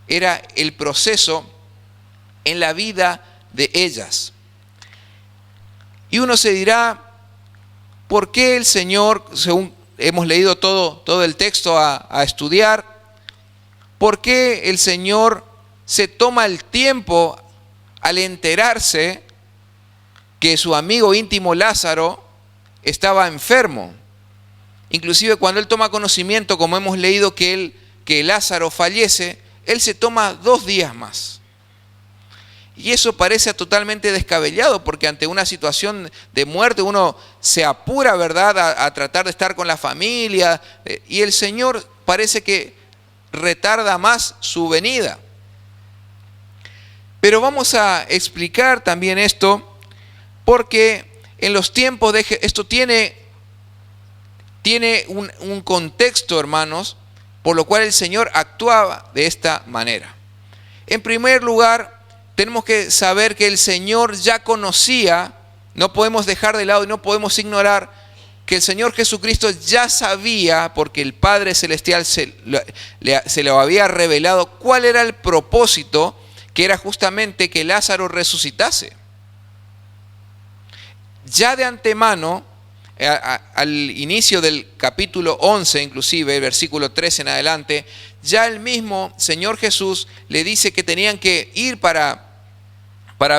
Era el proceso en la vida de ellas. Y uno se dirá, ¿por qué el Señor, según hemos leído todo el texto a estudiar, por qué el Señor se toma el tiempo al enterarse que su amigo íntimo Lázaro estaba enfermo? Inclusive cuando Él toma conocimiento, como hemos leído, que Lázaro fallece, Él se toma 2 días más. Y eso parece totalmente descabellado, porque ante una situación de muerte uno se apura, ¿verdad?, a tratar de estar con la familia, y el Señor parece que retarda más su venida. Pero vamos a explicar también esto, porque en los tiempos de esto tiene un contexto, hermanos, por lo cual el Señor actuaba de esta manera. En primer lugar, tenemos que saber que el Señor ya conocía, no podemos dejar de lado y no podemos ignorar que el Señor Jesucristo ya sabía, porque el Padre Celestial se lo había revelado, cuál era el propósito, que era justamente que Lázaro resucitase. Ya de antemano, al inicio del capítulo 11, inclusive, versículo 13 en adelante, ya el mismo Señor Jesús le dice que tenían que ir para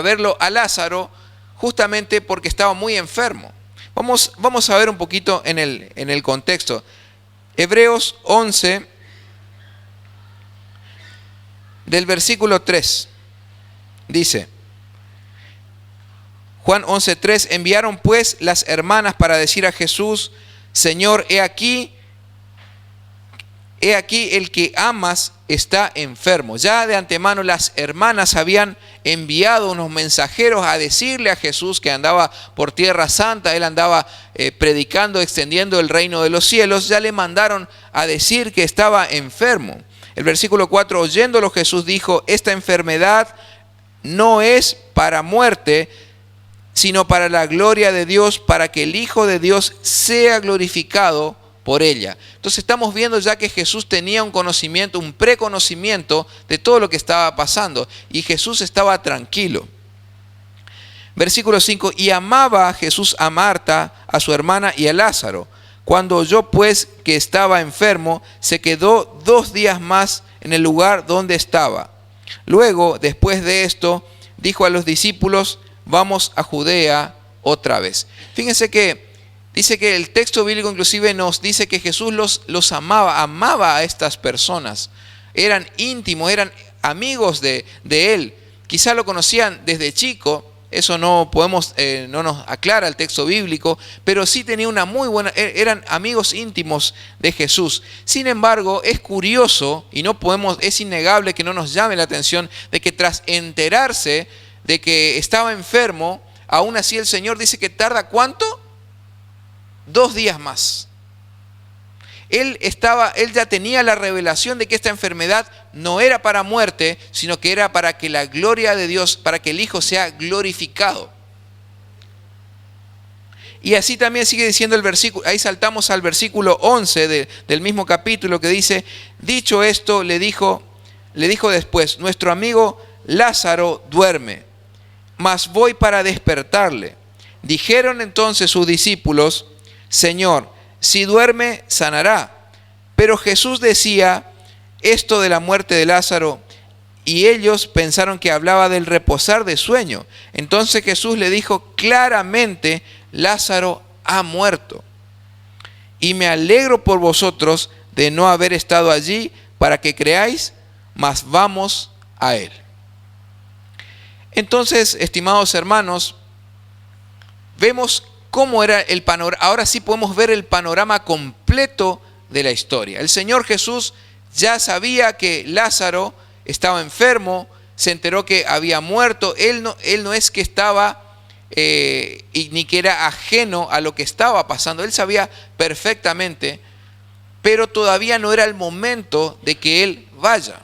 verlo a Lázaro, justamente porque estaba muy enfermo. Vamos a ver un poquito en el contexto. Hebreos 11, del versículo 3, dice: Juan 11:3, enviaron pues las hermanas para decir a Jesús: Señor, he aquí el que amas está enfermo. Ya de antemano las hermanas habían enviado unos mensajeros a decirle a Jesús que andaba por Tierra Santa, él andaba predicando, extendiendo el reino de los cielos. Ya le mandaron a decir que estaba enfermo. El versículo 4, oyéndolo Jesús dijo: esta enfermedad no es para muerte, sino para la gloria de Dios, para que el Hijo de Dios sea glorificado por ella. Entonces estamos viendo ya que Jesús tenía un conocimiento, un preconocimiento de todo lo que estaba pasando, y Jesús estaba tranquilo. Versículo 5, y amaba Jesús a Marta, a su hermana y a Lázaro. Cuando oyó pues que estaba enfermo, se quedó 2 días más en el lugar donde estaba. Luego, después de esto, dijo a los discípulos: vamos a Judea otra vez. Fíjense que dice que el texto bíblico inclusive nos dice que Jesús los amaba a estas personas. Eran íntimos, eran amigos de él. Quizá lo conocían desde chico, eso no nos aclara el texto bíblico, pero sí tenía eran amigos íntimos de Jesús. Sin embargo, es curioso y es innegable que no nos llame la atención de que tras enterarse de que estaba enfermo, aún así el Señor dice que tarda ¿cuánto? 2 días más. Él ya tenía la revelación de que esta enfermedad no era para muerte, sino que era para que la gloria de Dios, para que el Hijo sea glorificado. Y así también sigue diciendo el versículo, ahí saltamos al versículo 11 del mismo capítulo, que dice: dicho esto, le dijo después: nuestro amigo Lázaro duerme, mas voy para despertarle. Dijeron entonces sus discípulos: Señor, si duerme, sanará. Pero Jesús decía esto de la muerte de Lázaro, y ellos pensaron que hablaba del reposar de sueño. Entonces Jesús le dijo claramente: Lázaro ha muerto. y me alegro por vosotros de no haber estado allí para que creáis, mas vamos a él. Entonces, estimados hermanos, vemos cómo era el panorama. Ahora sí podemos ver el panorama completo de la historia. El Señor Jesús ya sabía que Lázaro estaba enfermo, se enteró que había muerto. Él no es que estaba ni que era ajeno a lo que estaba pasando. Él sabía perfectamente, pero todavía no era el momento de que él vaya.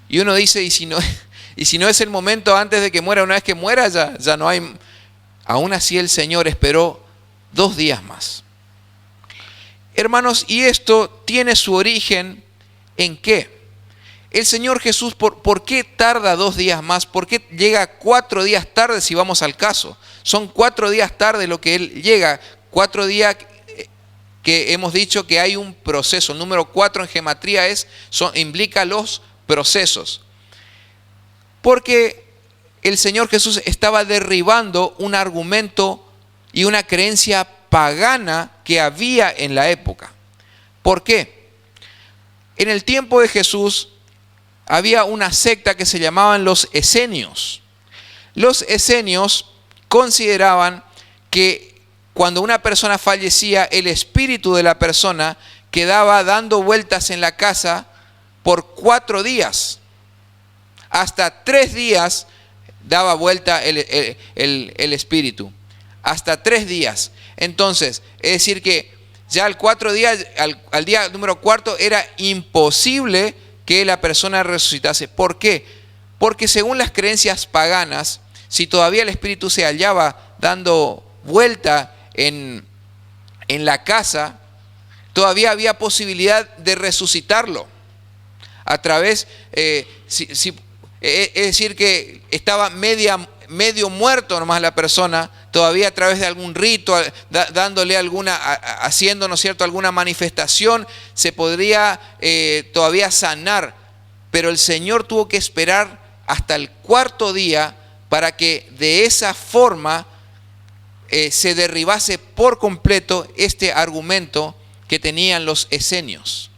Y uno dice, ¿y si no es el momento antes de que muera? Una vez que muera ya no hay. Aún así el Señor esperó 2 días más. Hermanos, y esto tiene su origen ¿en qué? El Señor Jesús, ¿por qué tarda 2 días más? ¿Por qué llega 4 días tarde si vamos al caso? Son 4 días tarde lo que Él llega. 4 días que hemos dicho que hay un proceso. El número 4 en gematría implica los procesos. Porque el Señor Jesús estaba derribando un argumento y una creencia pagana que había en la época. ¿Por qué? En el tiempo de Jesús había una secta que se llamaban los esenios. Los esenios consideraban que cuando una persona fallecía, el espíritu de la persona quedaba dando vueltas en la casa por 4 días. Hasta 3 días daba vuelta el espíritu. Hasta 3 días. Entonces, es decir que ya al día número 4 era imposible que la persona resucitase. ¿Por qué? Porque según las creencias paganas, si todavía el espíritu se hallaba dando vuelta en la casa, todavía había posibilidad de resucitarlo. A través, es decir que estaba medio muerto nomás la persona, todavía a través de algún rito, dándole haciendo, ¿no es cierto?, alguna manifestación, se podría todavía sanar. Pero el Señor tuvo que esperar hasta el 4.º día para que de esa forma se derribase por completo este argumento que tenían los esenios.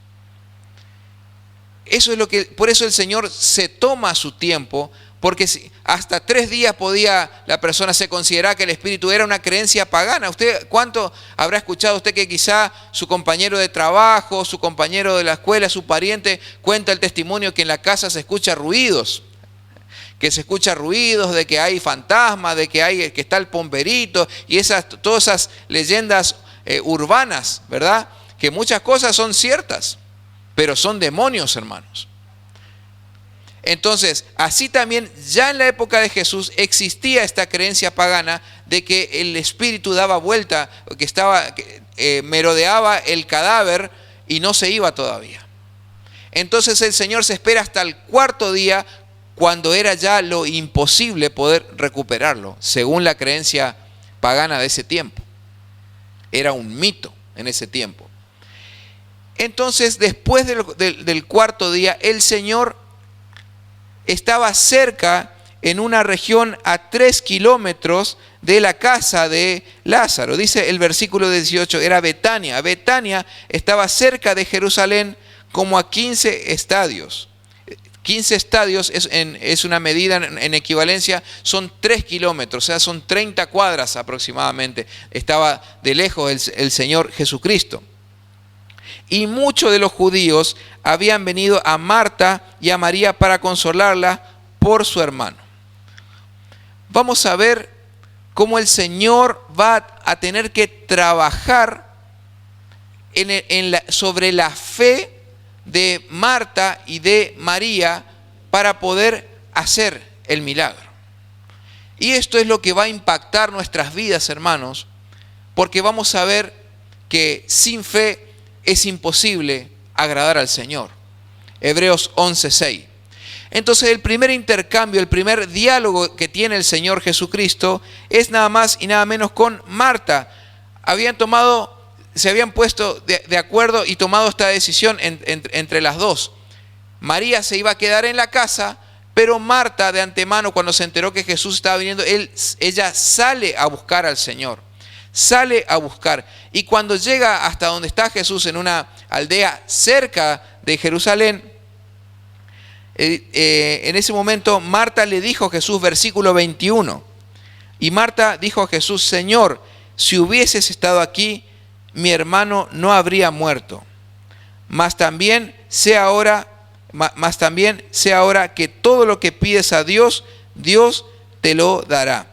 Por eso el Señor se toma su tiempo, porque hasta 3 días la persona se consideraba que el espíritu era una creencia pagana. ¿Cuánto habrá escuchado usted que quizá su compañero de trabajo, su compañero de la escuela, su pariente cuenta el testimonio que en la casa se escucha ruidos? Que se escucha ruidos de que hay fantasmas, de que está el pomberito y todas esas leyendas urbanas, ¿verdad? Que muchas cosas son ciertas, pero son demonios, hermanos. Entonces, así también ya en la época de Jesús existía esta creencia pagana de que el espíritu daba vuelta, que merodeaba el cadáver y no se iba todavía. Entonces el Señor se espera hasta el 4.º día, cuando era ya lo imposible poder recuperarlo, según la creencia pagana de ese tiempo. Era un mito en ese tiempo. Entonces, después del 4.º día, el Señor estaba cerca, en una región a 3 kilómetros de la casa de Lázaro. Dice el versículo 18, era Betania. Betania estaba cerca de Jerusalén, como a 15 estadios. 15 estadios es una medida en equivalencia, son 3 kilómetros, o sea, son 30 cuadras aproximadamente. Estaba de lejos el Señor Jesucristo. Y muchos de los judíos habían venido a Marta y a María para consolarla por su hermano. Vamos a ver cómo el Señor va a tener que trabajar sobre la fe de Marta y de María para poder hacer el milagro. Y esto es lo que va a impactar nuestras vidas, hermanos, porque vamos a ver que sin fe es imposible agradar al Señor. Hebreos 11:6. Entonces el primer intercambio, el primer diálogo que tiene el Señor Jesucristo es nada más y nada menos con Marta. Se habían puesto de acuerdo y tomado esta decisión entre las dos. María se iba a quedar en la casa, pero Marta de antemano, cuando se enteró que Jesús estaba viniendo, ella sale a buscar al Señor. sale a buscar. Y cuando llega hasta donde está Jesús, en una aldea cerca de Jerusalén, en ese momento Marta le dijo a Jesús, versículo 21, y Marta dijo a Jesús: Señor, si hubieses estado aquí, mi hermano no habría muerto. Mas también sé ahora que todo lo que pides a Dios, Dios te lo dará.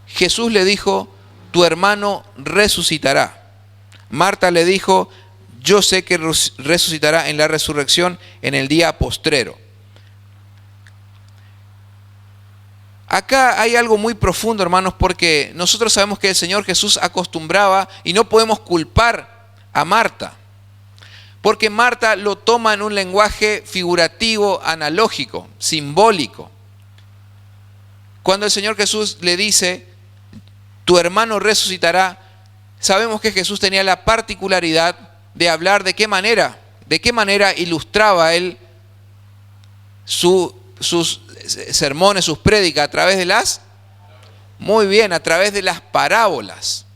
Jesús le dijo: tu hermano resucitará. Marta le dijo: yo sé que resucitará en la resurrección en el día postrero. Acá hay algo muy profundo, hermanos, porque nosotros sabemos que el Señor Jesús acostumbraba, y no podemos culpar a Marta, porque Marta lo toma en un lenguaje figurativo, analógico, simbólico. Cuando el Señor Jesús le dice: tu hermano resucitará, sabemos que Jesús tenía la particularidad de hablar de qué manera ilustraba él sus sermones, sus prédicas, a través de a través de las parábolas.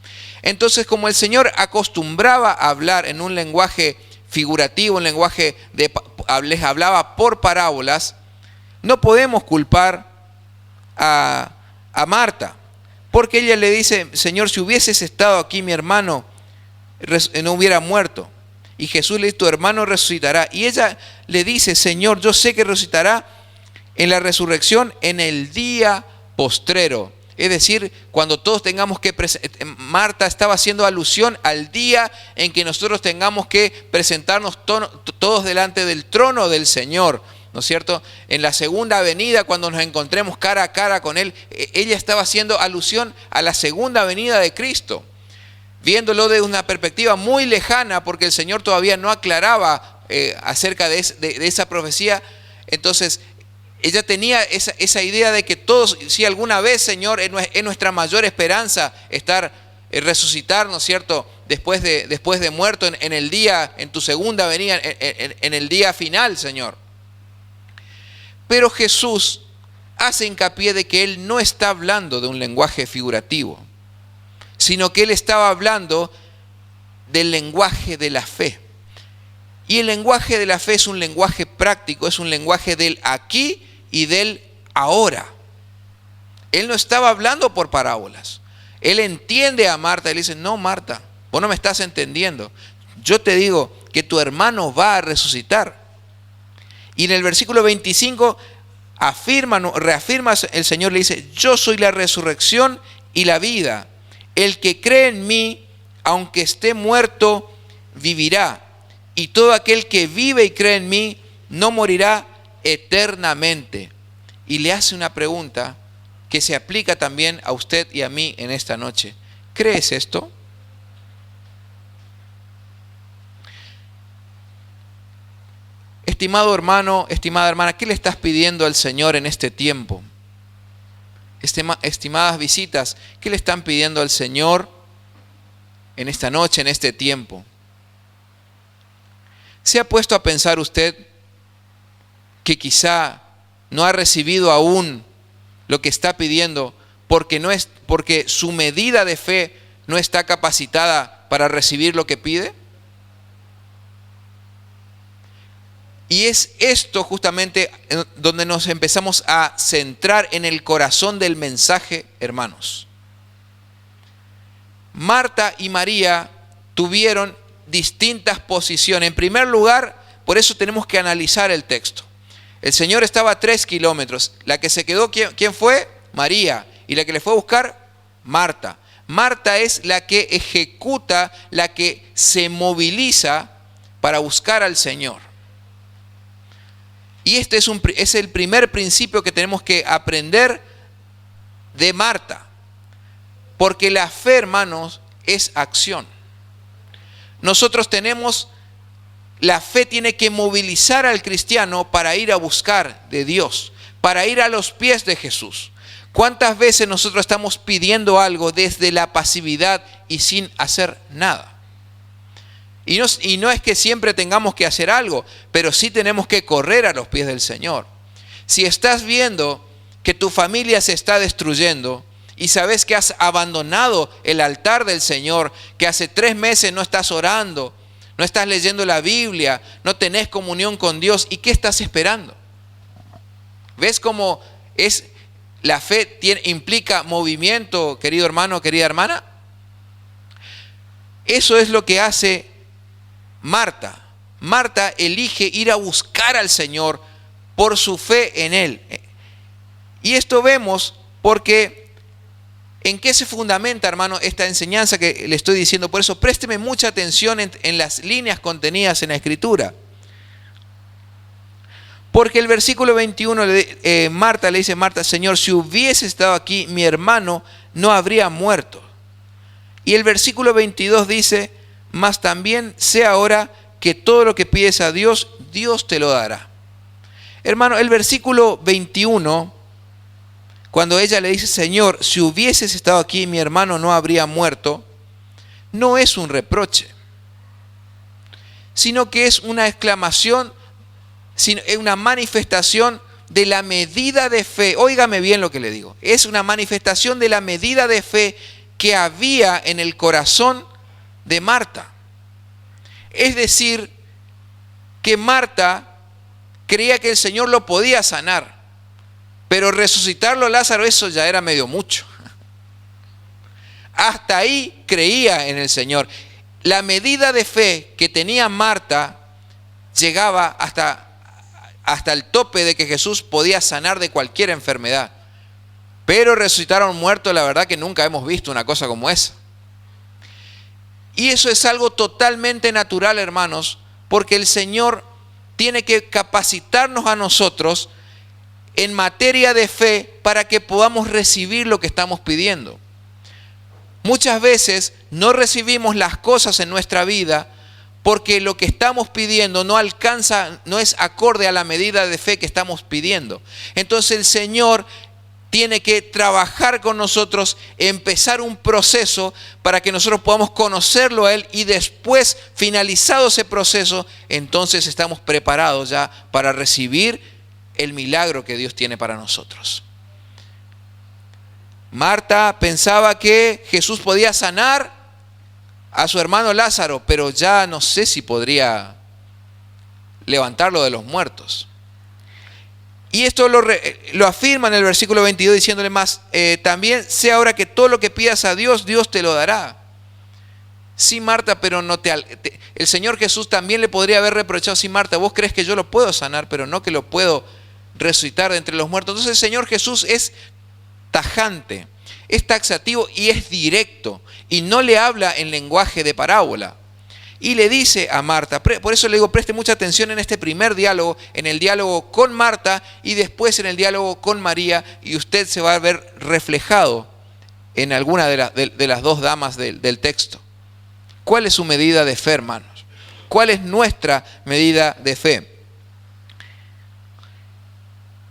Entonces, como el Señor acostumbraba a hablar en un lenguaje figurativo, un lenguaje les hablaba por parábolas, no podemos culpar a Marta, porque ella le dice: Señor, si hubieses estado aquí, mi hermano no hubiera muerto. Y Jesús le dice: tu hermano resucitará. Y ella le dice: Señor, yo sé que resucitará en la resurrección en el día postrero. Es decir, cuando todos tengamos que Marta estaba haciendo alusión al día en que nosotros tengamos que presentarnos todos delante del trono del Señor, ¿no es cierto? En la segunda venida, cuando nos encontremos cara a cara con Él. Ella estaba haciendo alusión a la segunda venida de Cristo, viéndolo de una perspectiva muy lejana, porque el Señor todavía no aclaraba acerca de esa profecía. Entonces, ella tenía esa idea de que todos, si alguna vez, Señor, es nuestra mayor esperanza resucitar, ¿no es cierto?, después de muerto, en el día, en tu segunda venida, en el día final, Señor. Pero Jesús hace hincapié de que Él no está hablando de un lenguaje figurativo, sino que Él estaba hablando del lenguaje de la fe. Y el lenguaje de la fe es un lenguaje práctico, es un lenguaje del aquí y del ahora. Él no estaba hablando por parábolas. Él entiende a Marta y le dice: no, Marta, vos no me estás entendiendo. Yo te digo que tu hermano va a resucitar. Y en el versículo 25 reafirma el Señor, le dice: yo soy la resurrección y la vida. El que cree en mí, aunque esté muerto, vivirá. Y todo aquel que vive y cree en mí, no morirá eternamente. Y le hace una pregunta que se aplica también a usted y a mí en esta noche. ¿Crees esto? Estimado hermano, estimada hermana, ¿qué le estás pidiendo al Señor en este tiempo? Estimadas visitas, ¿qué le están pidiendo al Señor en esta noche, en este tiempo? ¿Se ha puesto a pensar usted que quizá no ha recibido aún lo que está pidiendo porque su medida de fe no está capacitada para recibir lo que pide? Y es esto justamente donde nos empezamos a centrar en el corazón del mensaje, hermanos. Marta y María tuvieron distintas posiciones. En primer lugar, por eso tenemos que analizar el texto. El Señor estaba a 3 kilómetros. La que se quedó, ¿quién fue? María. Y la que le fue a buscar, Marta. Marta es la que ejecuta, la que se moviliza para buscar al Señor. Y este es el primer principio que tenemos que aprender de Marta. Porque la fe, hermanos, es acción. Nosotros la fe tiene que movilizar al cristiano para ir a buscar de Dios, para ir a los pies de Jesús. ¿Cuántas veces nosotros estamos pidiendo algo desde la pasividad y sin hacer nada? Y no es que siempre tengamos que hacer algo, pero sí tenemos que correr a los pies del Señor. Si estás viendo que tu familia se está destruyendo y sabes que has abandonado el altar del Señor, que hace 3 meses no estás orando, no estás leyendo la Biblia, no tenés comunión con Dios, ¿y qué estás esperando? ¿Ves cómo es la fe implica movimiento, querido hermano, querida hermana? Eso es lo que hace Marta. Marta elige ir a buscar al Señor por su fe en Él. Y esto vemos porque ¿en qué se fundamenta, hermano, esta enseñanza que le estoy diciendo? Por eso présteme mucha atención en las líneas contenidas en la Escritura. Porque el versículo 21, Marta le dice, Marta, Señor, si hubiese estado aquí, mi hermano no habría muerto. Y el versículo 22 dice, mas también sé ahora que todo lo que pides a Dios, Dios te lo dará. Hermano, el versículo 21, cuando ella le dice, Señor, si hubieses estado aquí, mi hermano no habría muerto, no es un reproche, sino que es una exclamación, una manifestación de la medida de fe. Óigame bien lo que le digo. Es una manifestación de la medida de fe que había en el corazón de Marta. Es decir, que Marta creía que el Señor lo podía sanar, pero resucitarlo a Lázaro, eso ya era medio mucho. Hasta ahí creía en el Señor. La medida de fe que tenía Marta llegaba hasta el tope de que Jesús podía sanar de cualquier enfermedad. Pero resucitar a un muerto, la verdad que nunca hemos visto una cosa como esa. Y eso es algo totalmente natural, hermanos, porque el Señor tiene que capacitarnos a nosotros en materia de fe para que podamos recibir lo que estamos pidiendo. Muchas veces no recibimos las cosas en nuestra vida porque lo que estamos pidiendo no alcanza, no es acorde a la medida de fe que estamos pidiendo. Entonces el Señor tiene que trabajar con nosotros, empezar un proceso para que nosotros podamos conocerlo a Él y después, finalizado ese proceso, entonces estamos preparados ya para recibir el milagro que Dios tiene para nosotros. Marta pensaba que Jesús podía sanar a su hermano Lázaro, pero ya no sé si podría levantarlo de los muertos. Y esto lo afirma en el versículo 22 diciéndole más, también sé ahora que todo lo que pidas a Dios, Dios te lo dará. Sí, Marta, pero el Señor Jesús también le podría haber reprochado, sí, Marta, vos crees que yo lo puedo sanar, pero no que lo puedo resucitar de entre los muertos. Entonces el Señor Jesús es tajante, es taxativo y es directo, y no le habla en lenguaje de parábola. Y le dice a Marta, por eso le digo, preste mucha atención en este primer diálogo, en el diálogo con Marta y después en el diálogo con María, y usted se va a ver reflejado en alguna de las dos damas del texto. ¿Cuál es su medida de fe, hermanos? ¿Cuál es nuestra medida de fe?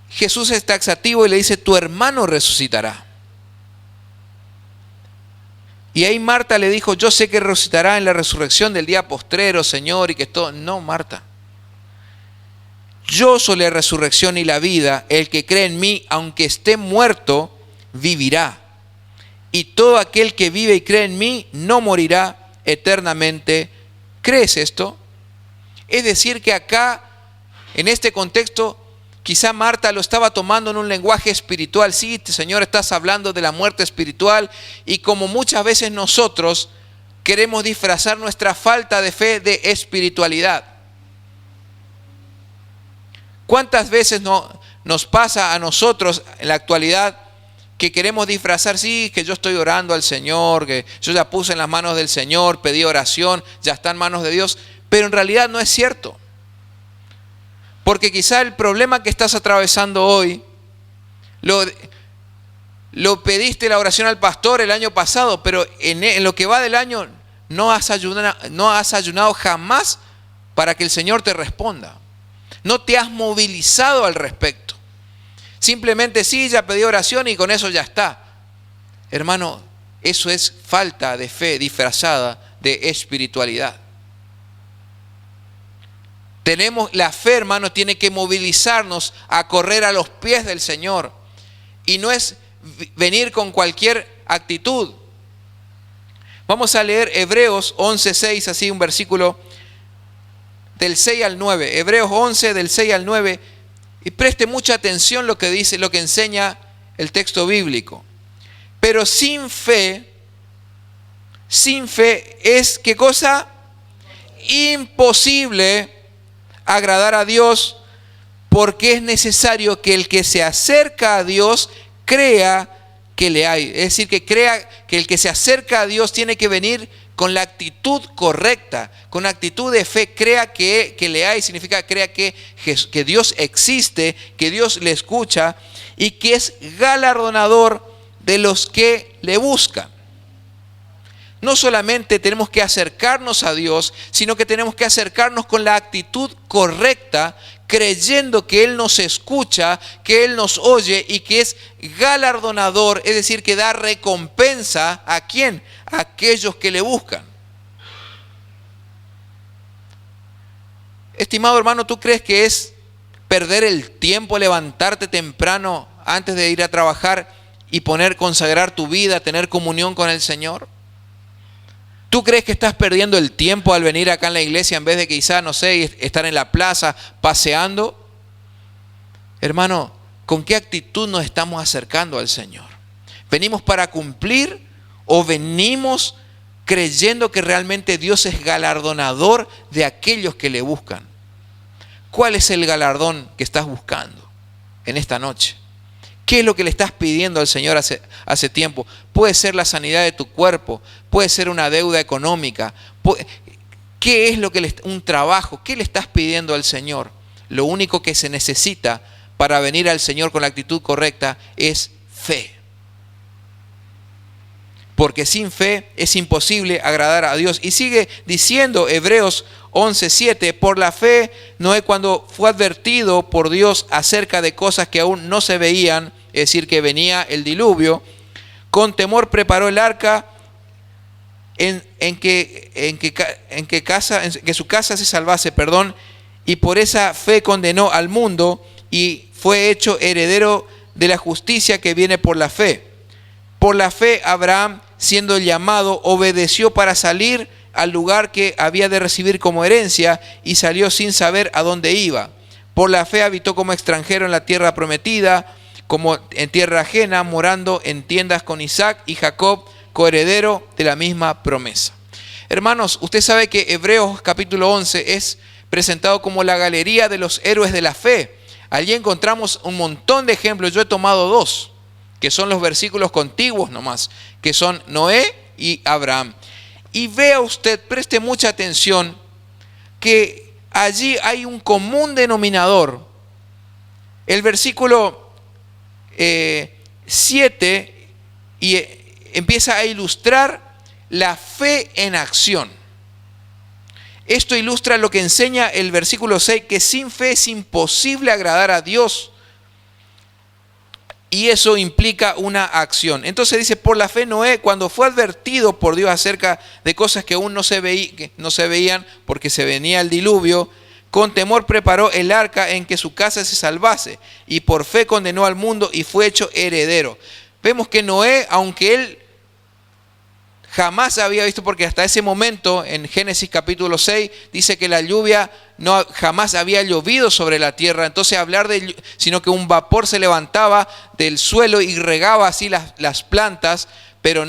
Jesús es taxativo y le dice, tu hermano resucitará. Y ahí Marta le dijo, yo sé que resucitará en la resurrección del día postrero, Señor, y que todo. No, Marta. Yo soy la resurrección y la vida. El que cree en mí, aunque esté muerto, vivirá. Y todo aquel que vive y cree en mí, no morirá eternamente. ¿Crees esto? Es decir, que acá, en este contexto, quizá Marta lo estaba tomando en un lenguaje espiritual. Sí, Señor, estás hablando de la muerte espiritual. Y como muchas veces nosotros queremos disfrazar nuestra falta de fe de espiritualidad. ¿Cuántas veces nos pasa a nosotros en la actualidad que queremos disfrazar? Sí, que yo estoy orando al Señor, que yo ya puse en las manos del Señor, pedí oración, ya está en manos de Dios. Pero en realidad no es cierto. Porque quizá el problema que estás atravesando hoy, lo pediste la oración al pastor el año pasado, pero en lo que va del año no has ayunado jamás para que el Señor te responda. No te has movilizado al respecto. Simplemente sí, ya pedí oración y con eso ya está. Hermano, eso es falta de fe disfrazada de espiritualidad. La fe, hermano, tiene que movilizarnos a correr a los pies del Señor. Y no es venir con cualquier actitud. Vamos a leer Hebreos 11:6, así un versículo del 6 al 9. Hebreos 11 del 6 al 9. Y preste mucha atención lo que dice, lo que enseña el texto bíblico. Pero sin fe es, ¿qué cosa? Imposible agradar a Dios, porque es necesario que el que se acerca a Dios crea que le hay. Es decir, que crea que el que se acerca a Dios tiene que venir con la actitud correcta, con actitud de fe. Crea que le hay, significa crea que Dios existe, que Dios le escucha y que es galardonador de los que le buscan. No solamente tenemos que acercarnos a Dios, sino que tenemos que acercarnos con la actitud correcta, creyendo que Él nos escucha, que Él nos oye y que es galardonador, es decir, que da recompensa ¿a quién? A aquellos que le buscan. Estimado hermano, ¿tú crees que es perder el tiempo levantarte temprano antes de ir a trabajar y consagrar tu vida, tener comunión con el Señor? ¿Tú crees que estás perdiendo el tiempo al venir acá en la iglesia en vez de quizá, no sé, estar en la plaza paseando? Hermano, ¿con qué actitud nos estamos acercando al Señor? ¿Venimos para cumplir o venimos creyendo que realmente Dios es galardonador de aquellos que le buscan? ¿Cuál es el galardón que estás buscando en esta noche? ¿Qué es lo que le estás pidiendo al Señor hace tiempo? Puede ser la sanidad de tu cuerpo, puede ser una deuda económica. ¿Qué es lo que un trabajo? ¿Qué le estás pidiendo al Señor? Lo único que se necesita para venir al Señor con la actitud correcta es fe. Porque sin fe es imposible agradar a Dios. Y sigue diciendo Hebreos 11:7, por la fe Noé, cuando fue advertido por Dios acerca de cosas que aún no se veían, es decir, que venía el diluvio, con temor preparó el arca en que su casa se salvase, y por esa fe condenó al mundo y fue hecho heredero de la justicia que viene por la fe. Por la fe Abraham, siendo llamado, obedeció para salir al lugar que había de recibir como herencia y salió sin saber a dónde iba. Por la fe habitó como extranjero en la tierra prometida, como en tierra ajena, morando en tiendas con Isaac y Jacob, coheredero de la misma promesa. Hermanos, usted sabe que Hebreos capítulo 11 es presentado como la galería de los héroes de la fe. Allí encontramos un montón de ejemplos. Yo he tomado 2, que son los versículos contiguos nomás, que son Noé y Abraham. Y vea usted, preste mucha atención, que allí hay un común denominador. El versículo 7 empieza a ilustrar la fe en acción. Esto ilustra lo que enseña el versículo 6, que sin fe es imposible agradar a Dios. Y eso implica una acción. Entonces dice, por la fe Noé, cuando fue advertido por Dios acerca de cosas que aún no se veían porque se venía el diluvio, con temor preparó el arca en que su casa se salvase, y por fe condenó al mundo y fue hecho heredero. Vemos que Noé, aunque él jamás había visto, porque hasta ese momento en Génesis capítulo 6 dice que la lluvia jamás había llovido sobre la tierra, entonces sino que un vapor se levantaba del suelo y regaba así las plantas, pero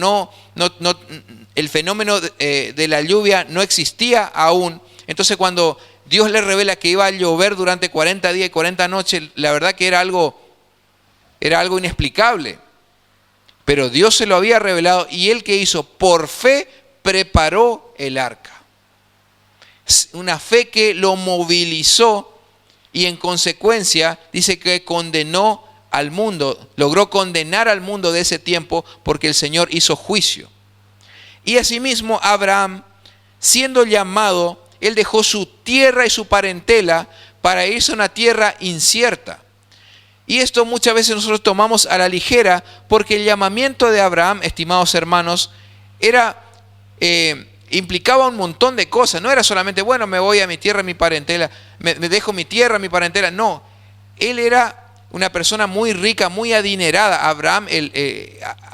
el fenómeno de la lluvia no existía aún. Entonces cuando Dios le revela que iba a llover durante 40 días y 40 noches, la verdad que era algo inexplicable. Pero Dios se lo había revelado y él, ¿qué hizo? Por fe preparó el arca. Una fe que lo movilizó y en consecuencia dice que condenó al mundo, logró condenar al mundo de ese tiempo porque el Señor hizo juicio. Y asimismo Abraham, siendo llamado, él dejó su tierra y su parentela para irse a una tierra incierta. Y esto muchas veces nosotros tomamos a la ligera porque el llamamiento de Abraham, estimados hermanos, implicaba un montón de cosas. No era solamente, bueno, me voy a mi tierra, mi parentela, me dejo mi tierra, mi parentela. No, él era una persona muy rica, muy adinerada.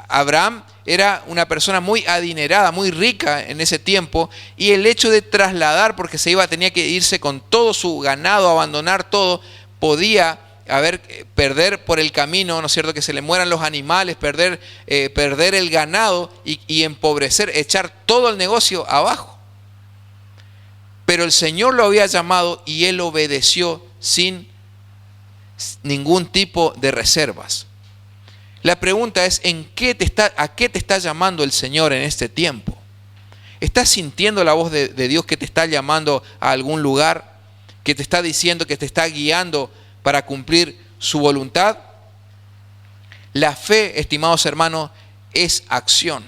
Abraham era una persona muy adinerada, muy rica en ese tiempo, y el hecho de trasladar, porque tenía que irse con todo su ganado, abandonar todo, podía perder por el camino, ¿no es cierto?, que se le mueran los animales, perder el ganado y empobrecer, echar todo el negocio abajo. Pero el Señor lo había llamado y él obedeció sin ningún tipo de reservas. La pregunta es, ¿a qué te está llamando el Señor en este tiempo? ¿Estás sintiendo la voz de Dios que te está llamando a algún lugar? ¿Que te está diciendo, que te está guiando para cumplir su voluntad? La fe, estimados hermanos, es acción.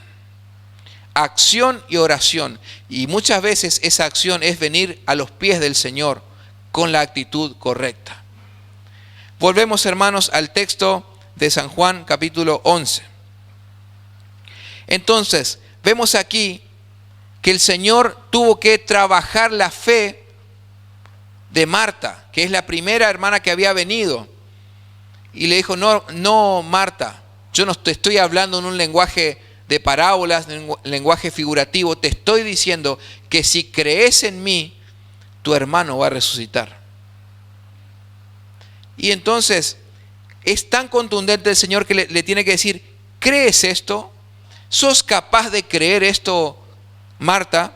Acción y oración. Y muchas veces esa acción es venir a los pies del Señor con la actitud correcta. Volvemos, hermanos, al texto de San Juan, capítulo 11. Entonces, vemos aquí que el Señor tuvo que trabajar la fe de Marta, que es la primera hermana que había venido. Y le dijo, no, Marta, yo no te estoy hablando en un lenguaje de parábolas, en un lenguaje figurativo. Te estoy diciendo que si crees en mí, tu hermano va a resucitar. Y entonces es tan contundente el Señor que le tiene que decir, ¿crees esto? ¿Sos capaz de creer esto, Marta?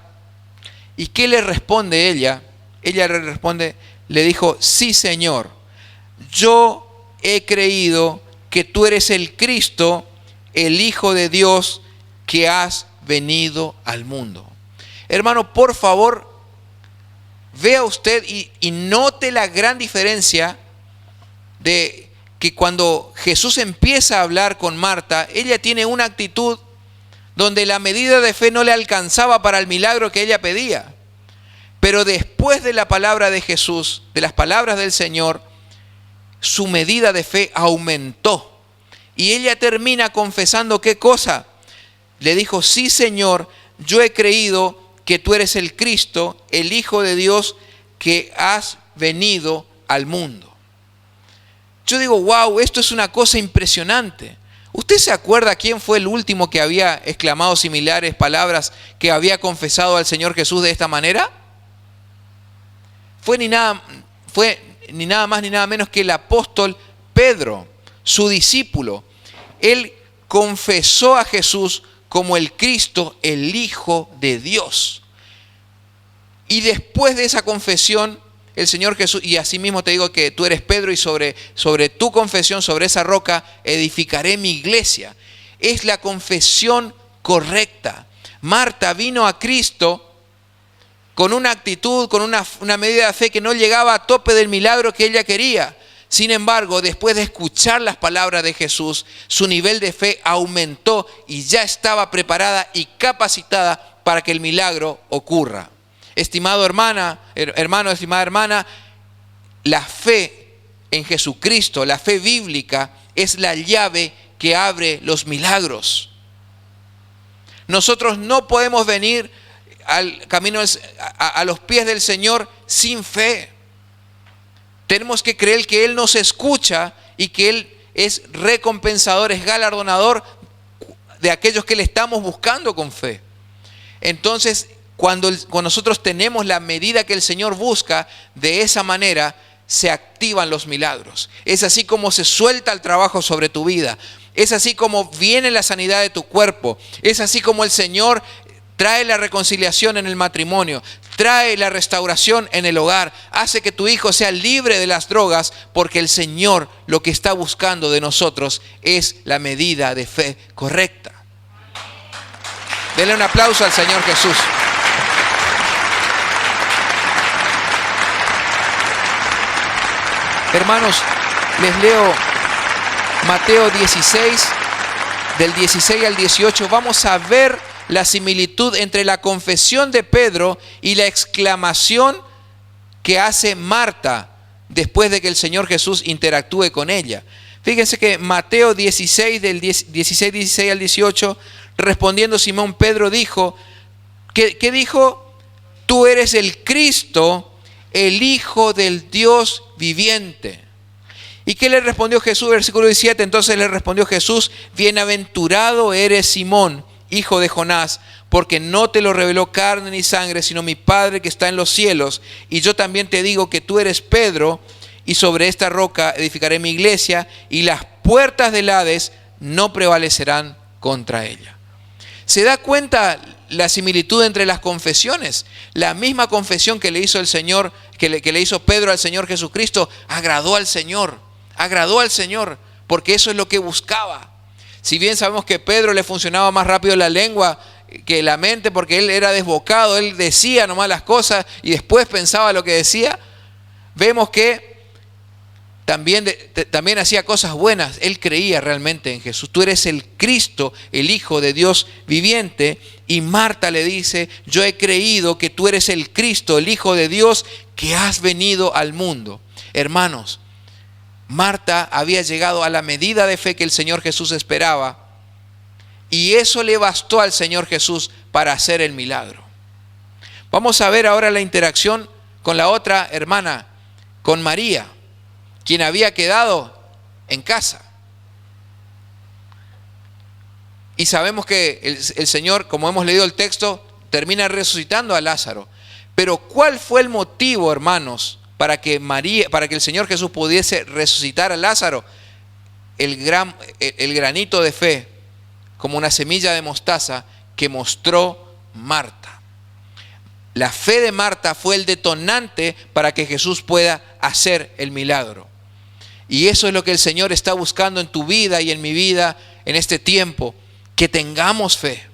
¿Y qué le responde ella? Ella le responde, le dijo, sí, Señor, yo he creído que tú eres el Cristo, el Hijo de Dios, que has venido al mundo. Hermano, por favor, vea usted y note la gran diferencia de que cuando Jesús empieza a hablar con Marta, ella tiene una actitud donde la medida de fe no le alcanzaba para el milagro que ella pedía. Pero después de la palabra de Jesús, de las palabras del Señor, su medida de fe aumentó. Y ella termina confesando, ¿qué cosa? Le dijo, sí, Señor, yo he creído que tú eres el Cristo, el Hijo de Dios, que has venido al mundo. Yo digo, wow, esto es una cosa impresionante. ¿Usted se acuerda quién fue el último que había exclamado similares palabras, que había confesado al Señor Jesús de esta manera? Fue ni nada más ni nada menos que el apóstol Pedro, su discípulo. Él confesó a Jesús como el Cristo, el Hijo de Dios. Y después de esa confesión, el Señor Jesús, y asimismo te digo que tú eres Pedro, y sobre tu confesión, sobre esa roca, edificaré mi iglesia. Es la confesión correcta. Marta vino a Cristo con una actitud, con una medida de fe que no llegaba a tope del milagro que ella quería. Sin embargo, después de escuchar las palabras de Jesús, su nivel de fe aumentó y ya estaba preparada y capacitada para que el milagro ocurra. Estimado hermano, estimada hermana, la fe en Jesucristo, la fe bíblica, es la llave que abre los milagros. Nosotros no podemos venir al camino a los pies del Señor sin fe. Tenemos que creer que Él nos escucha y que Él es recompensador, es galardonador de aquellos que le estamos buscando con fe. Entonces, cuando nosotros tenemos la medida que el Señor busca, de esa manera se activan los milagros. Es así como se suelta el trabajo sobre tu vida. Es así como viene la sanidad de tu cuerpo. Es así como el Señor trae la reconciliación en el matrimonio, trae la restauración en el hogar, hace que tu hijo sea libre de las drogas, porque el Señor lo que está buscando de nosotros es la medida de fe correcta. Denle un aplauso al Señor Jesús. Hermanos, les leo Mateo 16, del 16 al 18. Vamos a ver la similitud entre la confesión de Pedro y la exclamación que hace Marta después de que el Señor Jesús interactúe con ella. Fíjense que Mateo 16, del 16 al 18, respondiendo Simón Pedro dijo, ¿qué dijo? Tú eres el Cristo, el Hijo del Dios viviente. ¿Y qué le respondió Jesús? Versículo 17, entonces le respondió Jesús: bienaventurado eres, Simón, hijo de Jonás, porque no te lo reveló carne ni sangre, sino mi Padre que está en los cielos. Y yo también te digo que tú eres Pedro, y sobre esta roca edificaré mi iglesia, y las puertas del Hades no prevalecerán contra ella. ¿Se da cuenta la similitud entre las confesiones? La misma confesión que le hizo el Señor, que le hizo Pedro al Señor Jesucristo, agradó al Señor, porque eso es lo que buscaba. Si bien sabemos que a Pedro le funcionaba más rápido la lengua que la mente, porque él era desbocado, él decía nomás las cosas y después pensaba lo que decía, vemos que también hacía cosas buenas. Él creía realmente en Jesús. Tú eres el Cristo, el Hijo de Dios viviente. Y Marta le dice: yo he creído que tú eres el Cristo, el Hijo de Dios, que has venido al mundo. Hermanos, Marta había llegado a la medida de fe que el Señor Jesús esperaba, y eso le bastó al Señor Jesús para hacer el milagro. Vamos a ver ahora la interacción con la otra hermana, con María, quien había quedado en casa. Y sabemos que el Señor, como hemos leído el texto, termina resucitando a Lázaro. Pero ¿cuál fue el motivo, hermanos, para que el Señor Jesús pudiese resucitar a Lázaro? El granito de fe, como una semilla de mostaza que mostró Marta. La fe de Marta fue el detonante para que Jesús pueda hacer el milagro. Y eso es lo que el Señor está buscando en tu vida y en mi vida en este tiempo, que tengamos fe.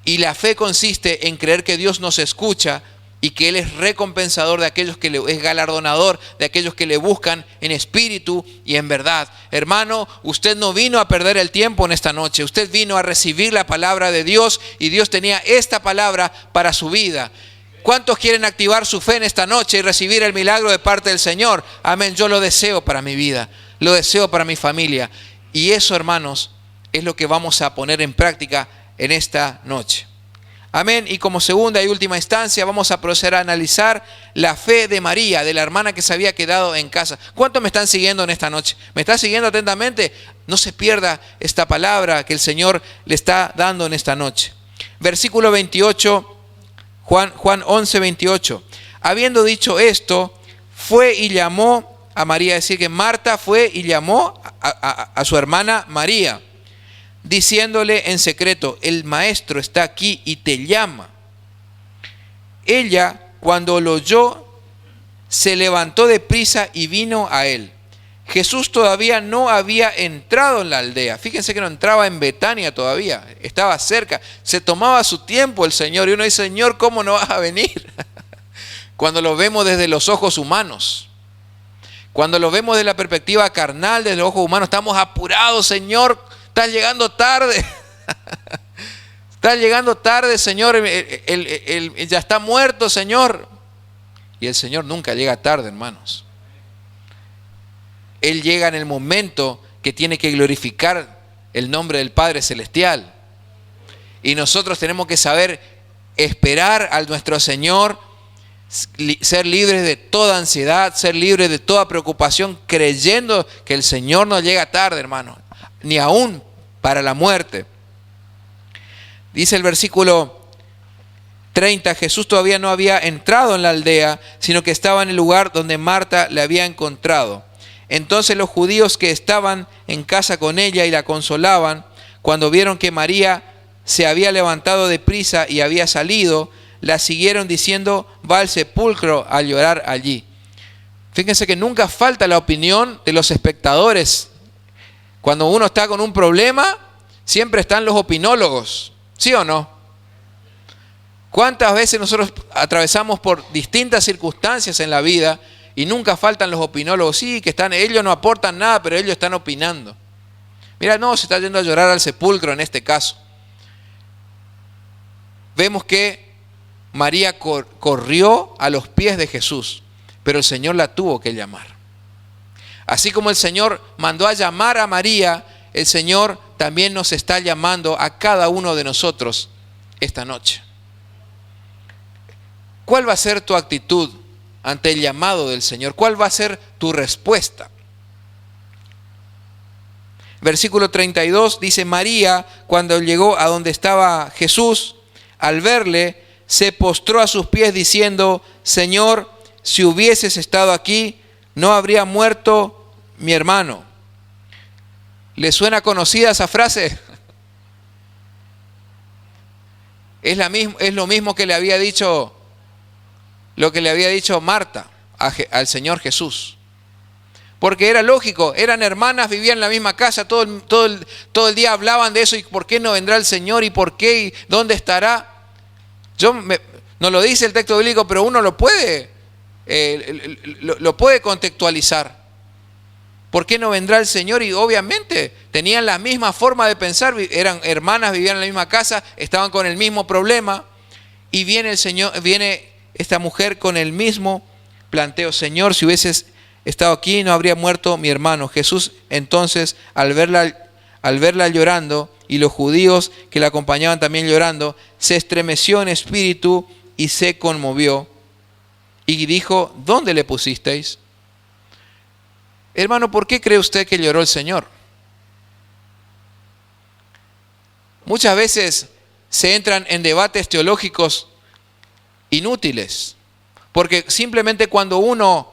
Y la fe consiste en creer que Dios nos escucha y que Él es recompensador de aquellos que es galardonador de aquellos que le buscan en espíritu y en verdad. Hermano, usted no vino a perder el tiempo en esta noche. Usted vino a recibir la palabra de Dios, y Dios tenía esta palabra para su vida. ¿Cuántos quieren activar su fe en esta noche y recibir el milagro de parte del Señor? Amén. Yo lo deseo para mi vida, lo deseo para mi familia. Y eso, hermanos, es lo que vamos a poner en práctica en esta noche. Amén. Y como segunda y última instancia, vamos a proceder a analizar la fe de María, de la hermana que se había quedado en casa. ¿Cuántos me están siguiendo en esta noche? ¿Me está siguiendo atentamente? No se pierda esta palabra que el Señor le está dando en esta noche. Versículo 28, Juan 11, 28. Habiendo dicho esto, fue y llamó a María. Es decir, que Marta fue y llamó a su hermana María, diciéndole en secreto: el maestro está aquí y te llama. Ella, cuando lo oyó, se levantó de prisa y vino a él. Jesús todavía no había entrado en la aldea. Fíjense que no entraba en Betania todavía, estaba cerca. Se tomaba su tiempo el Señor, y uno dice: Señor, ¿cómo no vas a venir? Cuando lo vemos desde los ojos humanos, cuando lo vemos desde la perspectiva carnal, desde los ojos humanos, estamos apurados. Señor, estás llegando tarde. Estás llegando tarde, Señor. Ya está muerto, Señor. Y el Señor nunca llega tarde, hermanos. Él llega en el momento que tiene que glorificar el nombre del Padre Celestial. Y nosotros tenemos que saber esperar a nuestro Señor, ser libres de toda ansiedad, ser libres de toda preocupación, creyendo que el Señor no llega tarde, hermano, ni aún para la muerte. Dice el versículo 30, Jesús todavía no había entrado en la aldea, sino que estaba en el lugar donde Marta le había encontrado. Entonces los judíos que estaban en casa con ella y la consolaban, cuando vieron que María se había levantado de prisa y había salido, la siguieron diciendo: va al sepulcro a llorar allí. Fíjense que nunca falta la opinión de los espectadores. Cuando uno está con un problema, siempre están los opinólogos, ¿sí o no? ¿Cuántas veces nosotros atravesamos por distintas circunstancias en la vida y nunca faltan los opinólogos? Sí, que ellos no aportan nada, pero ellos están opinando. Mira, no, se está yendo a llorar al sepulcro en este caso. Vemos que María corrió a los pies de Jesús, pero el Señor la tuvo que llamar. Así como el Señor mandó a llamar a María, el Señor también nos está llamando a cada uno de nosotros esta noche. ¿Cuál va a ser tu actitud ante el llamado del Señor? ¿Cuál va a ser tu respuesta? Versículo 32 dice: María, cuando llegó a donde estaba Jesús, al verle, se postró a sus pies diciendo: Señor, si hubieses estado aquí, no habría muerto mi hermano. ¿Le suena conocida esa frase? Es lo mismo que le había dicho, lo que le había dicho Marta al Señor Jesús. Porque era lógico, eran hermanas, vivían en la misma casa, todo el día hablaban de eso. ¿Y por qué no vendrá el Señor? ¿Y por qué? ¿Y dónde estará? No lo dice el texto bíblico, pero uno lo puede contextualizar. ¿Por qué no vendrá el Señor? Y obviamente tenían la misma forma de pensar, eran hermanas, vivían en la misma casa, estaban con el mismo problema. Y viene el Señor, viene esta mujer con el mismo planteo: Señor, si hubieses estado aquí, no habría muerto mi hermano. Jesús entonces, al verla llorando, y los judíos que la acompañaban también llorando, se estremeció en espíritu y se conmovió. Y dijo: ¿dónde le pusisteis? Hermano, ¿por qué cree usted que lloró el Señor? Muchas veces se entran en debates teológicos inútiles, porque simplemente cuando uno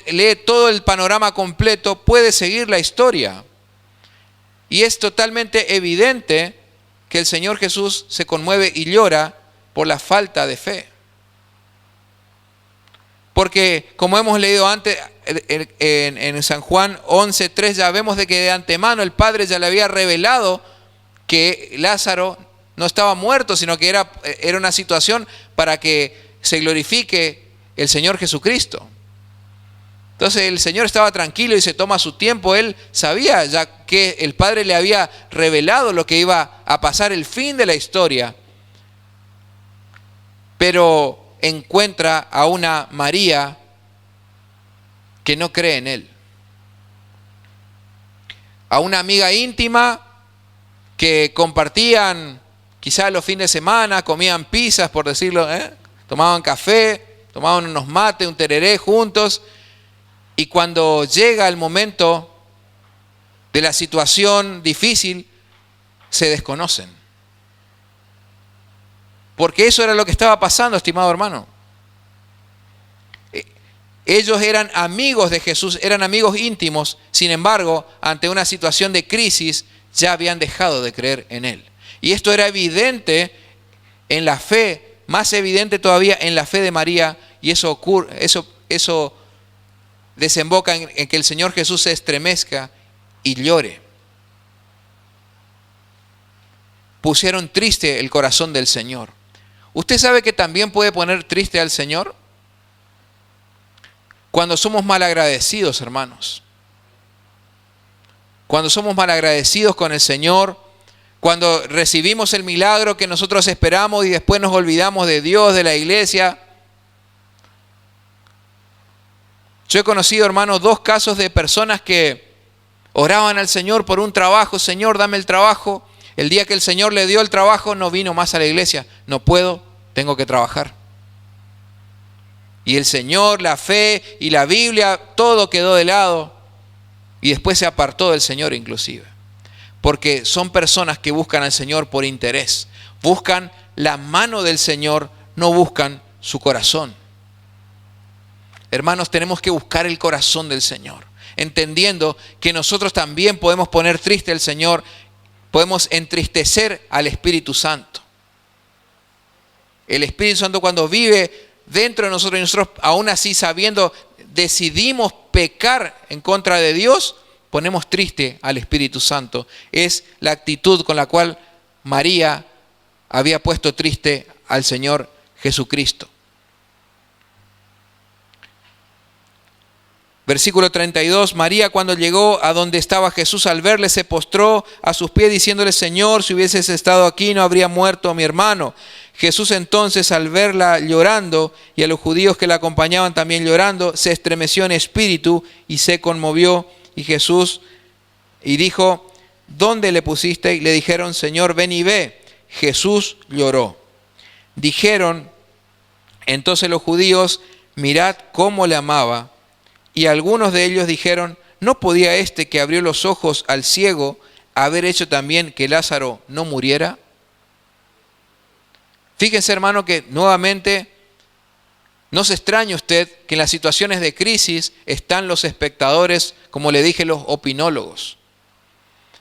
lee todo el panorama completo puede seguir la historia. Y es totalmente evidente que el Señor Jesús se conmueve y llora por la falta de fe. Porque, como hemos leído antes en San Juan 11:3, ya vemos de que de antemano el Padre ya le había revelado que Lázaro no estaba muerto, sino que era una situación para que se glorifique el Señor Jesucristo. Entonces el Señor estaba tranquilo y se toma su tiempo. Él sabía ya que el Padre le había revelado lo que iba a pasar, el fin de la historia. Pero encuentra a una María que no cree en Él. A una amiga íntima que compartían quizás los fines de semana, comían pizzas, por decirlo, tomaban café, tomaban unos mates, un tereré juntos. Y cuando llega el momento de la situación difícil, se desconocen. Porque eso era lo que estaba pasando, estimado hermano. Ellos eran amigos de Jesús, eran amigos íntimos. Sin embargo, ante una situación de crisis, ya habían dejado de creer en Él. Y esto era evidente en la fe, más evidente todavía en la fe de María. Y eso desemboca en que el Señor Jesús se estremezca y llore. Pusieron triste el corazón del Señor. ¿Usted sabe que también puede poner triste al Señor? Cuando somos malagradecidos, hermanos. Cuando somos malagradecidos con el Señor, cuando recibimos el milagro que nosotros esperamos y después nos olvidamos de Dios, de la iglesia. Yo he conocido, hermanos, 2 casos de personas que oraban al Señor por un trabajo. Señor, dame el trabajo. El día que el Señor le dio el trabajo, no vino más a la iglesia. No puedo, tengo que trabajar. Y el Señor, la fe y la Biblia, todo quedó de lado. Y después se apartó del Señor inclusive. Porque son personas que buscan al Señor por interés. Buscan la mano del Señor, no buscan su corazón. Hermanos, tenemos que buscar el corazón del Señor, entendiendo que nosotros también podemos poner triste al Señor, podemos entristecer al Espíritu Santo. El Espíritu Santo, cuando vive dentro de nosotros y nosotros aún así sabiendo, decidimos pecar en contra de Dios, ponemos triste al Espíritu Santo. Es la actitud con la cual María había puesto triste al Señor Jesucristo. Versículo 32, María cuando llegó a donde estaba Jesús, al verle se postró a sus pies diciéndole: Señor, si hubieses estado aquí no habría muerto mi hermano. Jesús entonces, al verla llorando y a los judíos que la acompañaban también llorando, se estremeció en espíritu y se conmovió. Y dijo: ¿dónde le pusiste? Y le dijeron: Señor, ven y ve. Jesús lloró. Dijeron entonces los judíos: mirad cómo le amaba. Y algunos de ellos dijeron: ¿no podía este que abrió los ojos al ciego haber hecho también que Lázaro no muriera? Fíjense, hermano, que nuevamente no se extrañe usted que en las situaciones de crisis están los espectadores, como le dije, los opinólogos,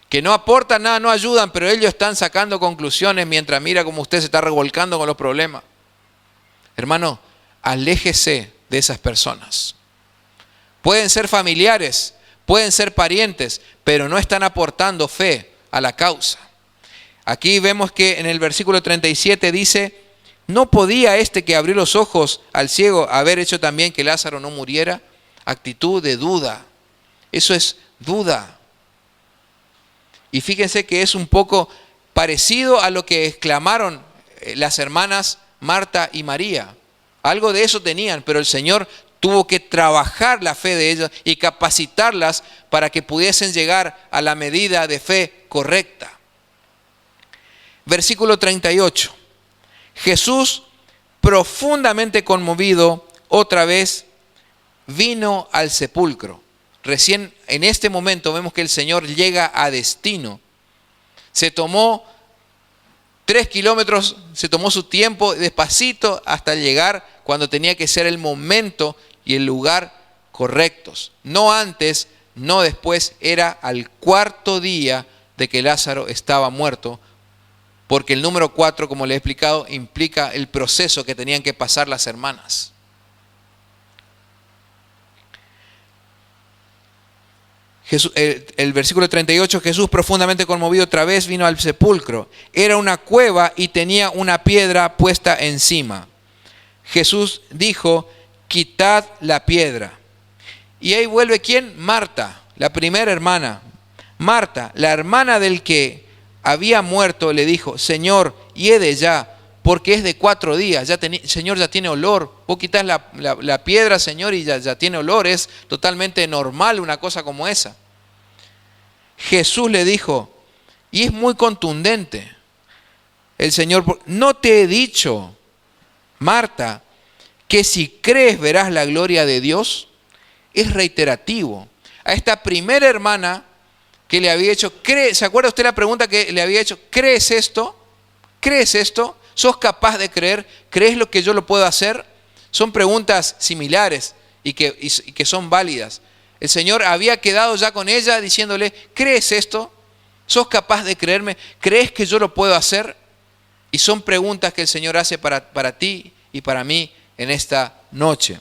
que no aportan nada, no ayudan, pero ellos están sacando conclusiones mientras mira cómo usted se está revolcando con los problemas. Hermano, aléjese de esas personas. Pueden ser familiares, pueden ser parientes, pero no están aportando fe a la causa. Aquí vemos que en el versículo 37 dice, ¿no podía este que abrió los ojos al ciego haber hecho también que Lázaro no muriera? Actitud de duda. Eso es duda. Y fíjense que es un poco parecido a lo que exclamaron las hermanas Marta y María. Algo de eso tenían, pero el Señor tuvo que trabajar la fe de ellas y capacitarlas para que pudiesen llegar a la medida de fe correcta. Versículo 38. Jesús, profundamente conmovido, otra vez vino al sepulcro. Recién en este momento vemos que el Señor llega a destino. Se tomó 3 kilómetros, se tomó su tiempo despacito hasta llegar cuando tenía que ser el momento y el lugar correctos. No antes, no después, era al 4.º día de que Lázaro estaba muerto, porque el número 4, como le he explicado, implica el proceso que tenían que pasar las hermanas. El versículo 38, Jesús, profundamente conmovido, otra vez vino al sepulcro. Era una cueva y tenía una piedra puesta encima. Jesús dijo, quitad la piedra. Y ahí vuelve ¿quién? Marta, la primera hermana. Marta, la hermana del que había muerto, le dijo, Señor, hiede ya, porque es de 4 días. Señor, ya tiene olor. Vos quitas la piedra, Señor, y ya tiene olor. Es totalmente normal una cosa como esa. Jesús le dijo, y es muy contundente, el Señor, ¿no te he dicho, Marta, que si crees verás la gloria de Dios? Es reiterativo. A esta primera hermana que le había hecho, ¿se acuerda usted la pregunta que le había hecho? ¿Crees esto? ¿Crees esto? ¿Sos capaz de creer? ¿Crees lo que yo lo puedo hacer? Son preguntas similares y que son válidas. El Señor había quedado ya con ella diciéndole, ¿crees esto? ¿Sos capaz de creerme? ¿Crees que yo lo puedo hacer? Y son preguntas que el Señor hace para ti y para mí en esta noche.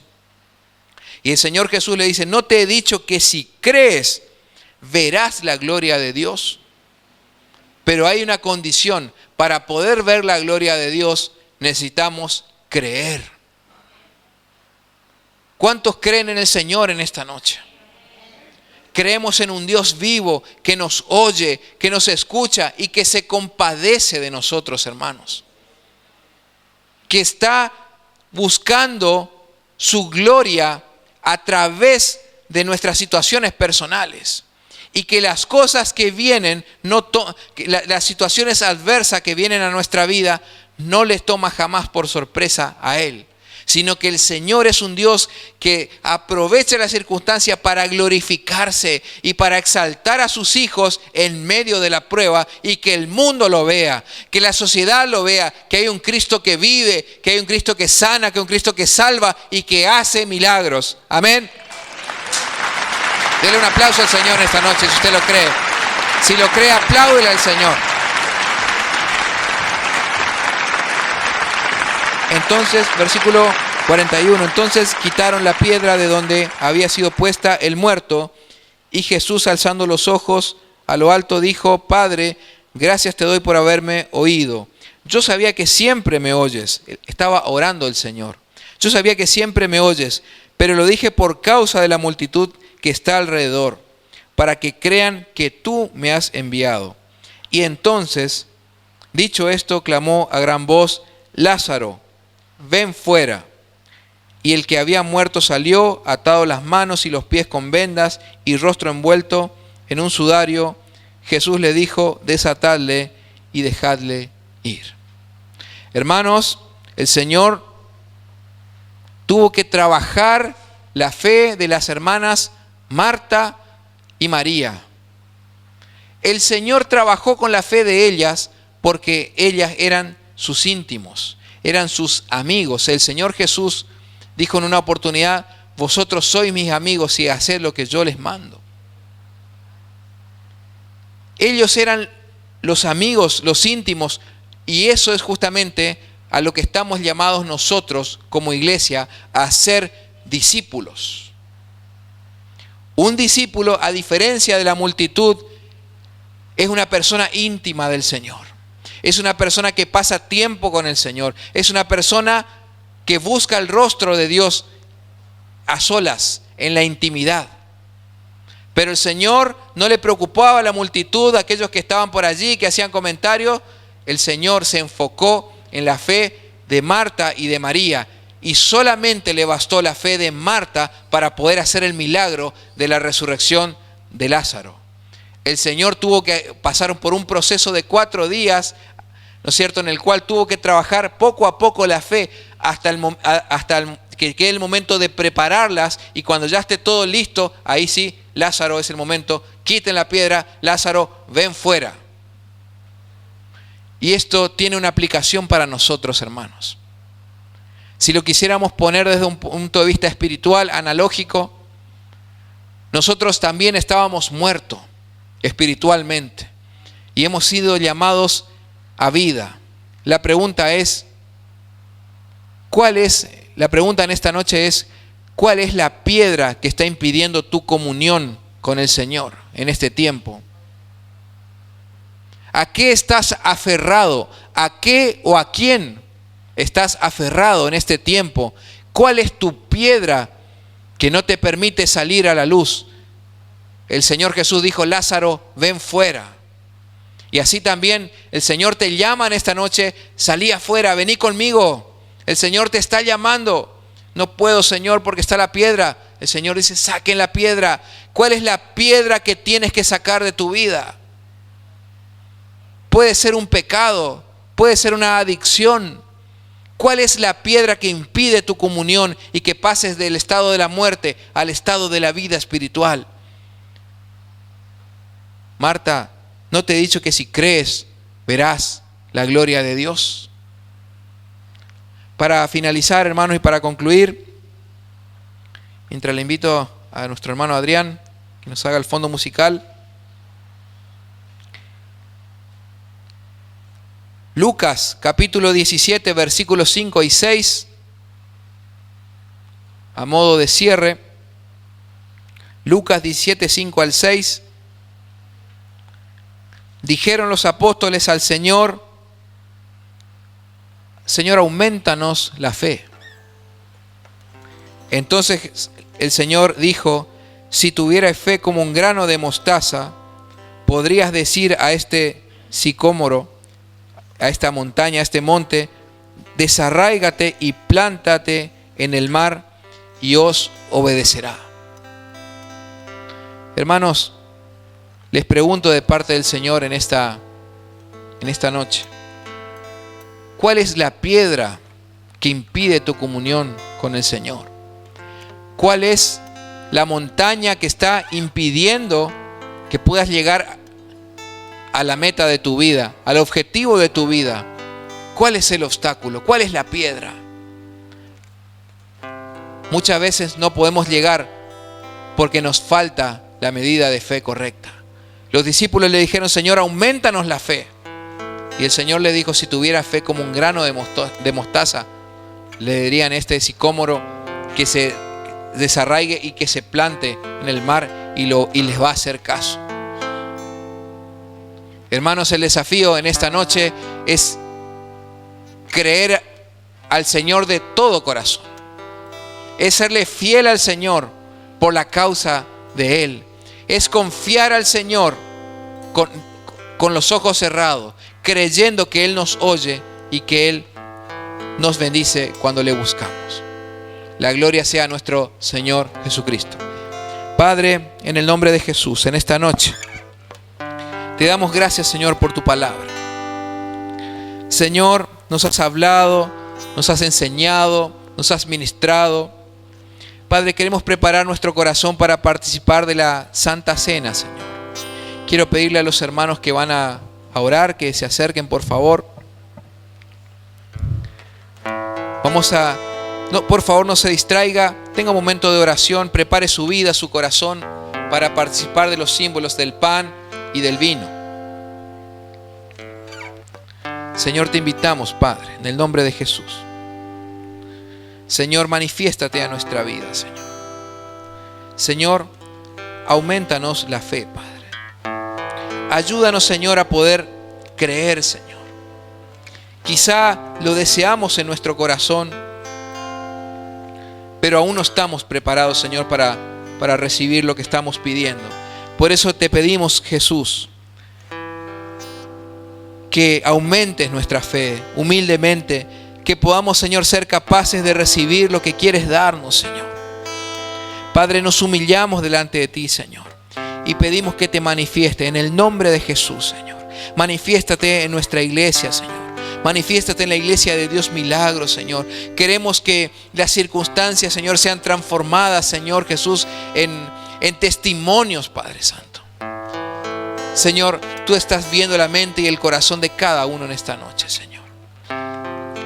Y el Señor Jesús le dice, ¿no te he dicho que si crees verás la gloria de Dios? Pero hay una condición. Para poder ver la gloria de Dios necesitamos creer. ¿Cuántos creen en el Señor en esta noche? Creemos en un Dios vivo que nos oye, que nos escucha y que se compadece de nosotros, hermanos. Que está buscando su gloria a través de nuestras situaciones personales. Y que las cosas que vienen, las situaciones adversas que vienen a nuestra vida, no les toma jamás por sorpresa a Él. Sino que el Señor es un Dios que aprovecha la circunstancia para glorificarse y para exaltar a sus hijos en medio de la prueba y que el mundo lo vea, que la sociedad lo vea, que hay un Cristo que vive, que hay un Cristo que sana, que hay un Cristo que salva y que hace milagros. Amén. Dele un aplauso al Señor esta noche si usted lo cree. Si lo cree, apláudele al Señor. Entonces, versículo 41, entonces quitaron la piedra de donde había sido puesta el muerto, y Jesús, alzando los ojos a lo alto, dijo, Padre, gracias te doy por haberme oído. Yo sabía que siempre me oyes. Estaba orando el Señor. Yo sabía que siempre me oyes, pero lo dije por causa de la multitud que está alrededor, para que crean que tú me has enviado. Y entonces, dicho esto, clamó a gran voz, Lázaro, ven fuera. Y el que había muerto salió, atado las manos y los pies con vendas y rostro envuelto en un sudario. Jesús le dijo, desatadle y dejadle ir. Hermanos, el Señor tuvo que trabajar la fe de las hermanas Marta y María. El Señor trabajó con la fe de ellas porque ellas eran sus íntimos, eran sus amigos. El Señor Jesús dijo en una oportunidad: vosotros sois mis amigos si haced lo que yo les mando. Ellos eran los amigos, los íntimos, y eso es justamente a lo que estamos llamados nosotros como iglesia, a ser discípulos. Un discípulo, a diferencia de la multitud, es una persona íntima del Señor. Es una persona que pasa tiempo con el Señor. Es una persona que busca el rostro de Dios a solas, en la intimidad. Pero el Señor no le preocupaba a la multitud, a aquellos que estaban por allí, que hacían comentarios. El Señor se enfocó en la fe de Marta y de María. Y solamente le bastó la fe de Marta para poder hacer el milagro de la resurrección de Lázaro. El Señor tuvo que pasar por un proceso de 4 días, ¿no es cierto?, en el cual tuvo que trabajar poco a poco la fe hasta que quede el momento de prepararlas, y cuando ya esté todo listo, ahí sí, Lázaro es el momento, quiten la piedra, Lázaro, ven fuera. Y esto tiene una aplicación para nosotros, hermanos. Si lo quisiéramos poner desde un punto de vista espiritual, analógico, nosotros también estábamos muertos espiritualmente y hemos sido llamados a vida. La pregunta en esta noche es: ¿cuál es la piedra que está impidiendo tu comunión con el Señor en este tiempo? ¿A qué estás aferrado? ¿A qué o a quién estás aferrado en este tiempo? ¿Cuál es tu piedra que no te permite salir a la luz? El Señor Jesús dijo: Lázaro, ven fuera. Y así también el Señor te llama en esta noche: salí afuera, vení conmigo. El Señor te está llamando. No puedo, Señor, porque está la piedra. El Señor dice: saquen la piedra. ¿Cuál es la piedra que tienes que sacar de tu vida? Puede ser un pecado, puede ser una adicción. ¿Cuál es la piedra que impide tu comunión y que pases del estado de la muerte al estado de la vida espiritual? Marta, ¿no te he dicho que si crees verás la gloria de Dios? Para finalizar, hermanos, y para concluir, mientras le invito a nuestro hermano Adrián que nos haga el fondo musical, Lucas capítulo 17 versículos 5 y 6, a modo de cierre. Lucas 17, 5 al 6. Dijeron los apóstoles al Señor: Señor, aumentanos la fe. Entonces el Señor dijo: si tuvieras fe como un grano de mostaza, podrías decir a este sicómoro, a esta montaña, a este monte: desarráigate y plántate en el mar, y os obedecerá. Hermanos, les pregunto de parte del Señor en esta noche: ¿cuál es la piedra que impide tu comunión con el Señor? ¿Cuál es la montaña que está impidiendo que puedas llegar a la meta de tu vida, al objetivo de tu vida? ¿Cuál es el obstáculo? ¿Cuál es la piedra? Muchas veces no podemos llegar porque nos falta la medida de fe correcta. Los discípulos le dijeron: Señor, aumentanos la fe. Y el Señor le dijo: si tuviera fe como un grano de mostaza, le dirían a este sicómoro que se desarraigue y que se plante en el mar, y les va a hacer caso. Hermanos, el desafío en esta noche es creer al Señor de todo corazón. Es serle fiel al Señor por la causa de Él. Es confiar al Señor con los ojos cerrados, creyendo que Él nos oye y que Él nos bendice cuando le buscamos. La gloria sea a nuestro Señor Jesucristo. Padre, en el nombre de Jesús, en esta noche, te damos gracias, Señor, por tu palabra. Señor, nos has hablado, nos has enseñado, nos has ministrado. Padre, queremos preparar nuestro corazón para participar de la Santa Cena, Señor. Quiero pedirle a los hermanos que van a orar, que se acerquen, por favor. Por favor, no se distraiga. Tenga un momento de oración. Prepare su vida, su corazón, para participar de los símbolos del pan y del vino. Señor, te invitamos, Padre, en el nombre de Jesús. Señor, manifiéstate a nuestra vida, Señor. Señor, aumentanos la fe, Padre. Ayúdanos, Señor, a poder creer, Señor. Quizá lo deseamos en nuestro corazón, pero aún no estamos preparados, Señor, para recibir lo que estamos pidiendo. Por eso te pedimos, Jesús, que aumentes nuestra fe humildemente, que podamos, Señor, ser capaces de recibir lo que quieres darnos, Señor. Padre, nos humillamos delante de ti, Señor, y pedimos que te manifieste en el nombre de Jesús, Señor. Manifiéstate en nuestra iglesia, Señor. Manifiéstate en la iglesia de Dios Milagros, Señor. Queremos que las circunstancias, Señor, sean transformadas, Señor Jesús, en testimonios, Padre Santo. Señor, tú estás viendo la mente y el corazón de cada uno en esta noche, Señor.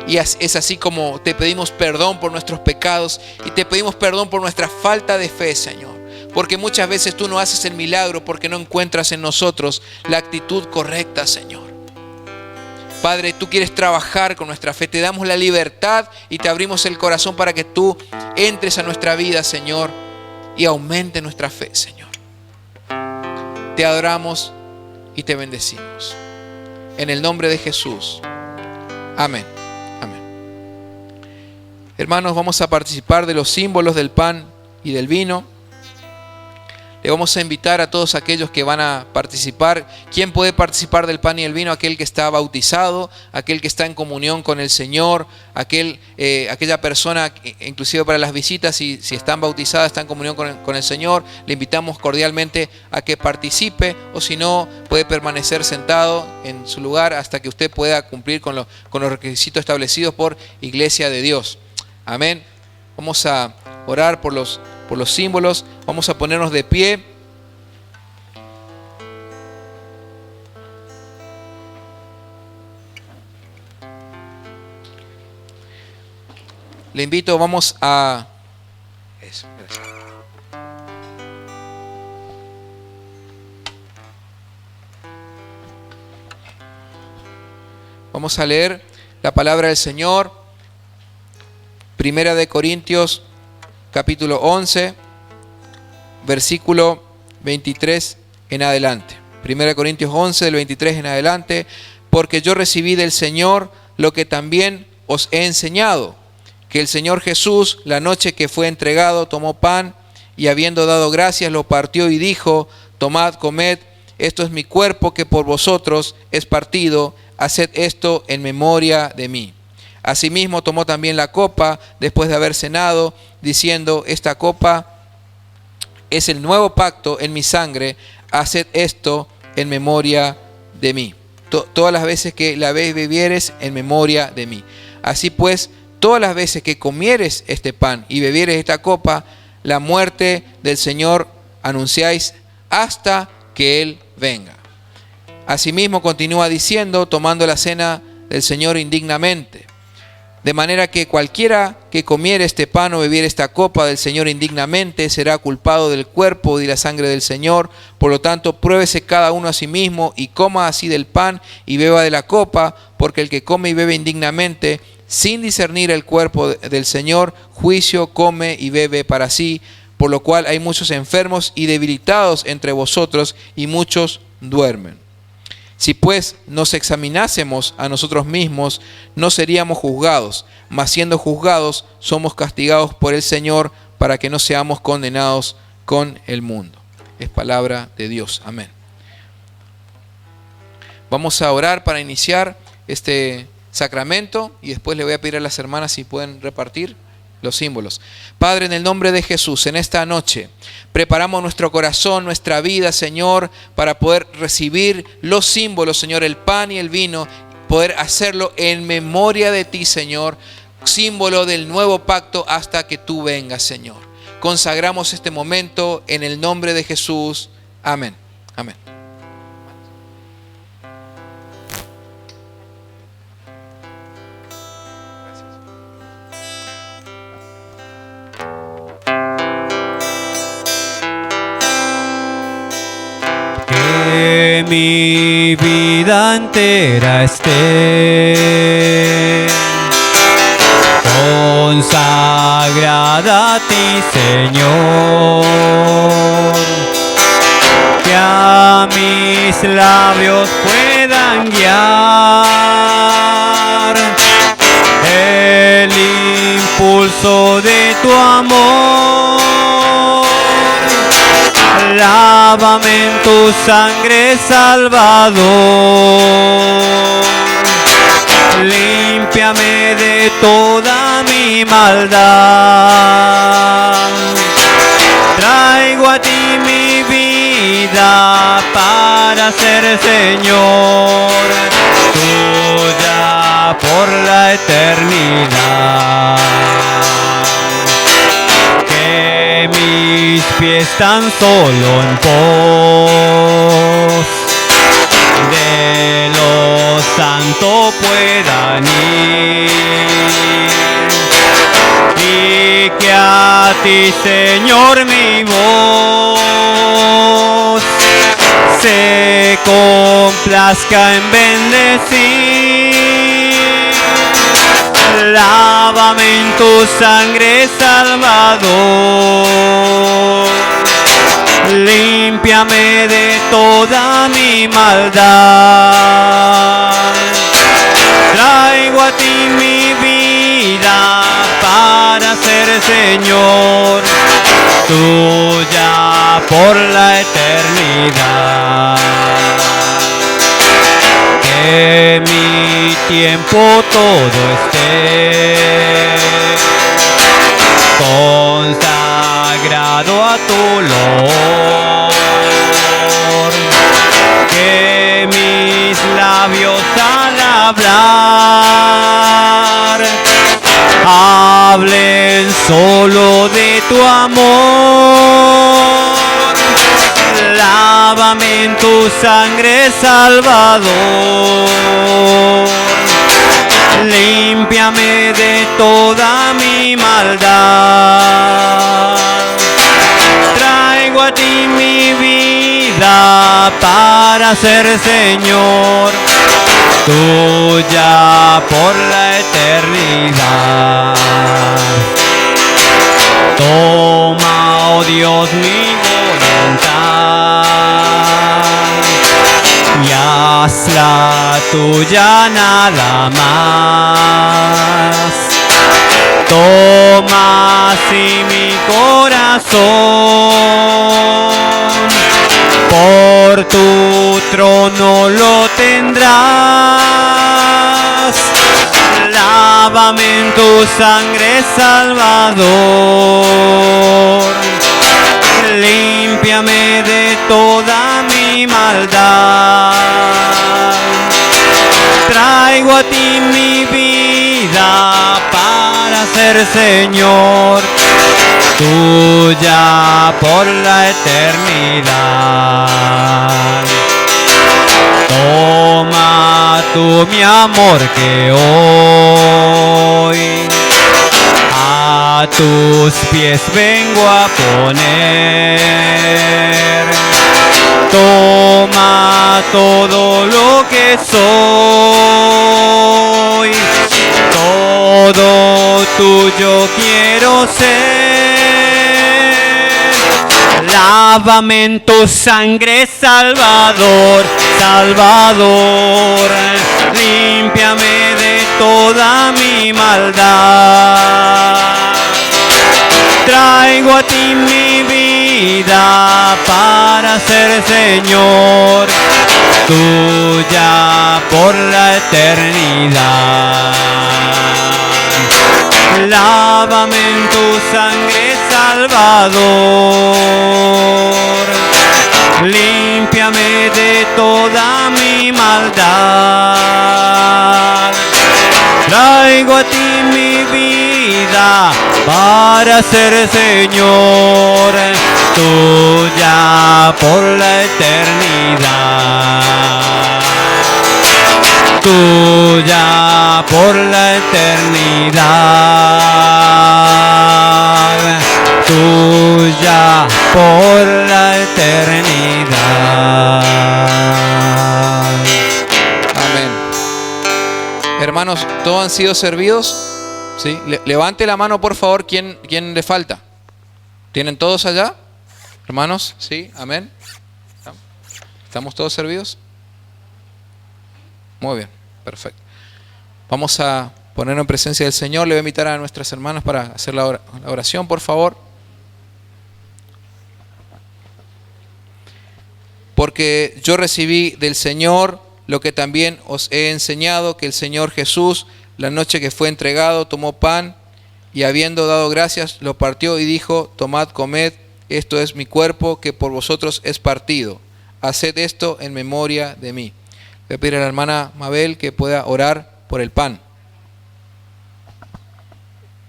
Y es así como te pedimos perdón por nuestros pecados y te pedimos perdón por nuestra falta de fe, Señor. Porque muchas veces tú no haces el milagro porque no encuentras en nosotros la actitud correcta, Señor. Padre, tú quieres trabajar con nuestra fe. Te damos la libertad y te abrimos el corazón para que tú entres a nuestra vida, Señor, y aumente nuestra fe, Señor. Te adoramos y te bendecimos. En el nombre de Jesús. Amén. Amén. Hermanos, vamos a participar de los símbolos del pan y del vino. Le vamos a invitar a todos aquellos que van a participar. ¿Quién puede participar del pan y el vino? Aquel que está bautizado, aquel que está en comunión con el Señor, aquella persona, inclusive para las visitas, si están bautizadas, están en comunión con el Señor. Le invitamos cordialmente a que participe, o si no, puede permanecer sentado en su lugar hasta que usted pueda cumplir con los requisitos establecidos por Iglesia de Dios. Amén. Vamos a orar por los símbolos. Vamos a ponernos de pie. Le invito, vamos a... Eso, gracias. Vamos a leer la palabra del Señor. Primera de Corintios, capítulo 11, versículo 23 en adelante. 1 Corintios 11, del 23 en adelante. Porque yo recibí del Señor lo que también os he enseñado, que el Señor Jesús, la noche que fue entregado, tomó pan y habiendo dado gracias, lo partió y dijo: tomad, comed, esto es mi cuerpo que por vosotros es partido, haced esto en memoria de mí. Asimismo tomó también la copa después de haber cenado, diciendo: esta copa es el nuevo pacto en mi sangre, haced esto en memoria de mí. Todas las veces que la bebieres, en memoria de mí. Así pues, todas las veces que comieres este pan y bebieres esta copa, la muerte del Señor anunciáis hasta que Él venga. Asimismo continúa diciendo, tomando la cena del Señor indignamente. De manera que cualquiera que comiere este pan o bebiere esta copa del Señor indignamente será culpado del cuerpo y de la sangre del Señor. Por lo tanto, pruébese cada uno a sí mismo y coma así del pan y beba de la copa, porque el que come y bebe indignamente, sin discernir el cuerpo del Señor, juicio come y bebe para sí, por lo cual hay muchos enfermos y debilitados entre vosotros y muchos duermen. Si pues nos examinásemos a nosotros mismos, no seríamos juzgados, mas siendo juzgados, somos castigados por el Señor para que no seamos condenados con el mundo. Es palabra de Dios. Amén. Vamos a orar para iniciar este sacramento y después le voy a pedir a las hermanas si pueden repartir los símbolos. Padre, en el nombre de Jesús, en esta noche preparamos nuestro corazón, nuestra vida, Señor, para poder recibir los símbolos, Señor, el pan y el vino, poder hacerlo en memoria de ti, Señor, símbolo del nuevo pacto hasta que tú vengas, Señor. consagramos este momento en el nombre de Jesús. Amén. Amén. Que mi vida entera esté consagrada a ti, Señor, que a mis labios puedan guiar el impulso de tu amor. Lávame en tu sangre, Salvador. Límpiame de toda mi maldad. Traigo a ti mi vida para ser Señor, tuya por la eternidad. Que mis pies tan solo en pos de lo santo puedan ir, y que a ti, Señor, mi voz se complazca en bendecir. Lávame en tu sangre, Salvador. Límpiame de toda mi maldad. Traigo a ti mi vida para ser Señor, tuya por la eternidad. Que mi tiempo todo esté consagrado a tu loor. Que mis labios al hablar hablen solo de tu amor. Lávame en tu sangre, Salvador. Límpiame de toda mi maldad. Traigo a ti mi vida para ser Señor, tuya por la eternidad. Toma, oh Dios, mi voluntad y hazla tuya nada más. Toma así mi corazón, por tu trono lo tendrás. Lávame en tu sangre, Salvador. Límpiame de toda mi maldad. Traigo a ti mi vida para ser Señor, tuya por la eternidad. Toma tú mi amor que hoy a tus pies vengo a poner. Toma todo lo que soy, todo tuyo quiero ser. Lávame en tu sangre, Salvador, Salvador. Límpiame de toda mi maldad. Traigo a ti mi vida para ser Señor, tuya por la eternidad. Lávame en tu sangre, Salvador. Límpiame de toda mi maldad. Traigo a ti mi vida para ser Señor tuya por la eternidad. Tuya por la eternidad. Tuya por la eternidad. Amén. Hermanos, ¿todos han sido servidos? ¿Sí? Levante la mano, por favor, ¿quién le falta? ¿Tienen todos allá? Hermanos, ¿sí? Amén. ¿Estamos todos servidos? Muy bien, perfecto. Vamos a ponernos en presencia del Señor. Le voy a invitar a nuestras hermanas para hacer la oración, por favor. Porque yo recibí del Señor lo que también os he enseñado, que el Señor Jesús, la noche que fue entregado, tomó pan y habiendo dado gracias, lo partió y dijo: tomad, comed, esto es mi cuerpo que por vosotros es partido. Haced esto en memoria de mí. Voy a pedir a la hermana Mabel que pueda orar por el pan.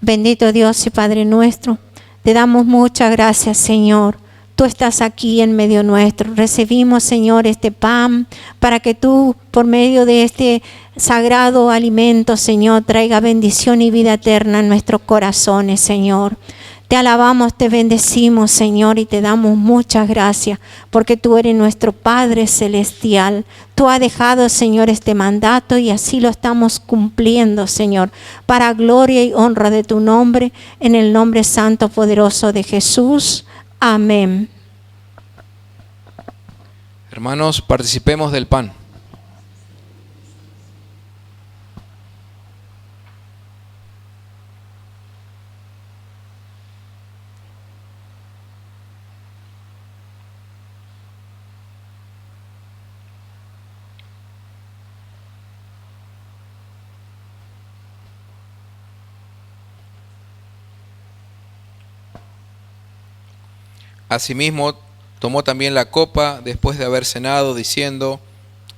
Bendito Dios y Padre nuestro, te damos muchas gracias, Señor. Tú estás aquí en medio nuestro. Recibimos, Señor, este pan para que tú, por medio de este sagrado alimento, Señor, traiga bendición y vida eterna en nuestros corazones, Señor. Te alabamos, te bendecimos, Señor, y te damos muchas gracias porque tú eres nuestro Padre celestial. Tú has dejado, Señor, este mandato y así lo estamos cumpliendo, Señor, para gloria y honra de tu nombre, en el nombre santo poderoso de Jesús. Amén. Hermanos, participemos del pan. Asimismo, tomó también la copa después de haber cenado, diciendo: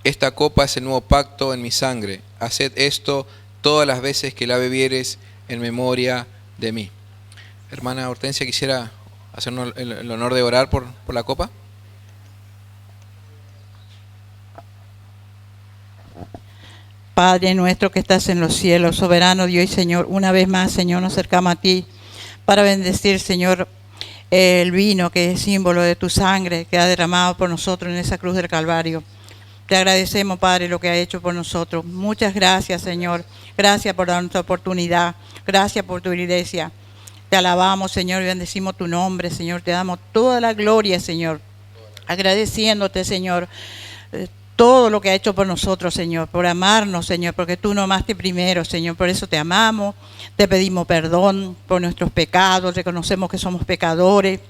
esta copa es el nuevo pacto en mi sangre. Haced esto todas las veces que la bebieres en memoria de mí. Hermana Hortensia, quisiera hacernos el honor de orar por la copa. Padre nuestro que estás en los cielos, soberano Dios y Señor, una vez más, Señor, nos acercamos a ti para bendecir, Señor, el vino que es símbolo de tu sangre que ha derramado por nosotros en esa cruz del Calvario. Te agradecemos, Padre, lo que ha hecho por nosotros. Muchas gracias, Señor. Gracias por darnos esta oportunidad. Gracias por tu iglesia. Te alabamos, Señor, y bendecimos tu nombre, Señor. Te damos toda la gloria, Señor. Agradeciéndote, Señor, todo lo que ha hecho por nosotros, Señor, por amarnos, Señor, porque tú nos amaste primero, Señor. Por eso te amamos, te pedimos perdón por nuestros pecados, reconocemos que somos pecadores.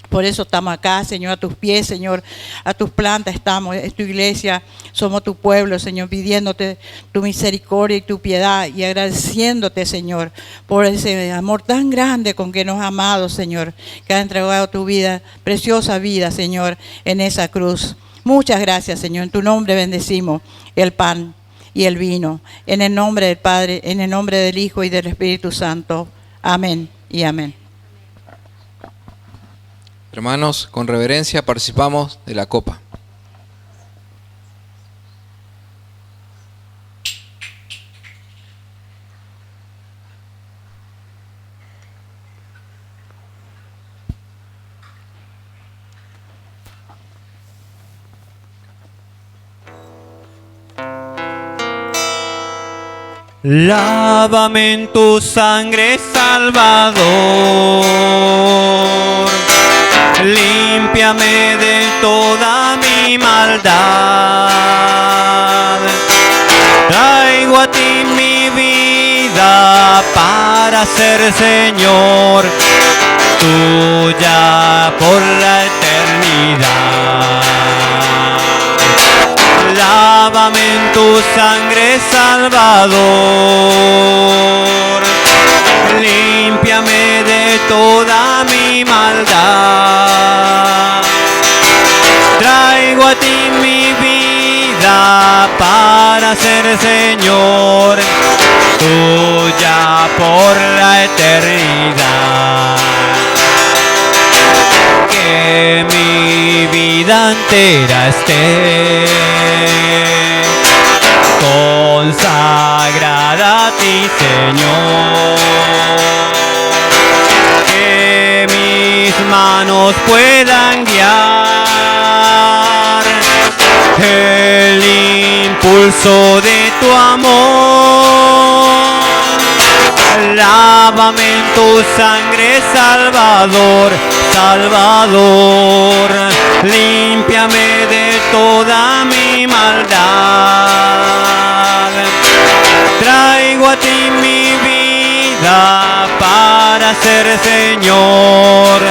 Por eso estamos acá, Señor, a tus pies, Señor, a tus plantas estamos, es tu iglesia, somos tu pueblo, Señor, pidiéndote tu misericordia y tu piedad y agradeciéndote, Señor, por ese amor tan grande con que nos has amado, Señor, que has entregado tu vida, preciosa vida, Señor, en esa cruz. Muchas gracias, Señor. En tu nombre bendecimos el pan y el vino. En el nombre del Padre, en el nombre del Hijo y del Espíritu Santo. Amén y amén. Hermanos, con reverencia participamos de la copa. Lávame en tu sangre, Salvador. Límpiame de toda mi maldad. Traigo a ti mi vida para ser Señor tuya por la eternidad. Lávame en tu sangre, Salvador. Límpiame de toda mi maldad. Traigo a ti mi vida para ser Señor por la eternidad. Que mi vida entera esté consagrada a ti, Señor. Que mis manos puedan guiar el impulso de tu amor. Lávame en tu sangre, Salvador, Salvador. Límpiame de toda mi maldad. Traigo a ti mi vida para ser, Señor,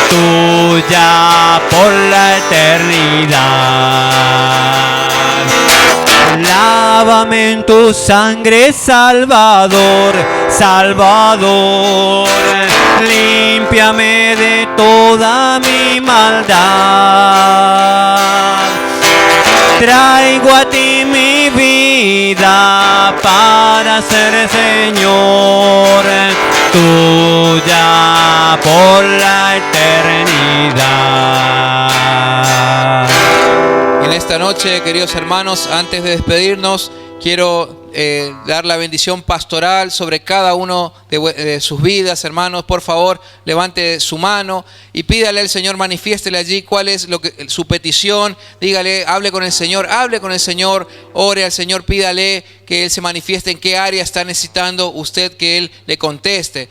tuya por la eternidad. Lávame en tu sangre, Salvador, Salvador. Límpiame de toda mi maldad. Traigo a ti mi vida para ser, Señor, tuya por la eternidad. En esta noche, queridos hermanos, antes de despedirnos, quiero dar la bendición pastoral sobre cada uno de sus vidas, hermanos. Por favor, levante su mano y pídale al Señor, manifiéstele allí cuál es su petición. Dígale, hable con el Señor, ore al Señor, pídale que Él se manifieste en qué área está necesitando usted que Él le conteste.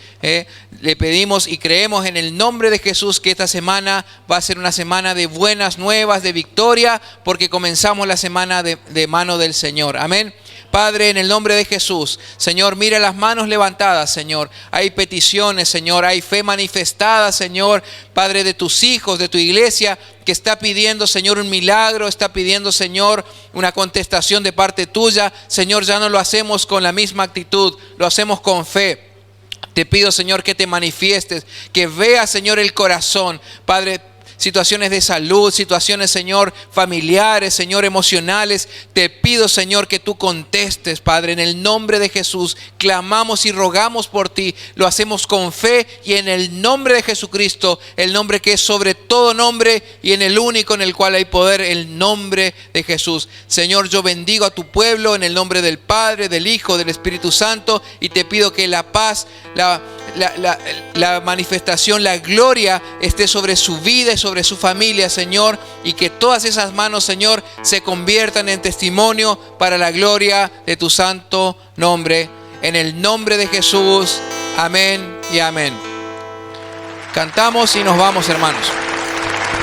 Le pedimos y creemos en el nombre de Jesús que esta semana va a ser una semana de buenas nuevas, de victoria, porque comenzamos la semana de mano del Señor. Amén. Padre, en el nombre de Jesús, Señor, mira las manos levantadas, Señor. Hay peticiones, Señor, hay fe manifestada, Señor, Padre, de tus hijos, de tu iglesia, que está pidiendo, Señor, un milagro, está pidiendo, Señor, una contestación de parte tuya. Señor, ya no lo hacemos con la misma actitud, lo hacemos con fe. Te pido, Señor, que te manifiestes, que veas, Señor, el corazón, Padre. Situaciones de salud, situaciones, Señor, familiares, Señor, emocionales. Te pido, Señor, que tú contestes, Padre, en el nombre de Jesús. Clamamos y rogamos por ti. Lo hacemos con fe y en el nombre de Jesucristo, el nombre que es sobre todo nombre y en el único en el cual hay poder, el nombre de Jesús. Señor, yo bendigo a tu pueblo en el nombre del Padre, del Hijo, del Espíritu Santo, y te pido que la paz, la manifestación, la gloria esté sobre su vida y sobre su familia, Señor, y que todas esas manos, Señor, se conviertan en testimonio para la gloria de tu santo nombre. En el nombre de Jesús, amén y amén. Cantamos y nos vamos, hermanos.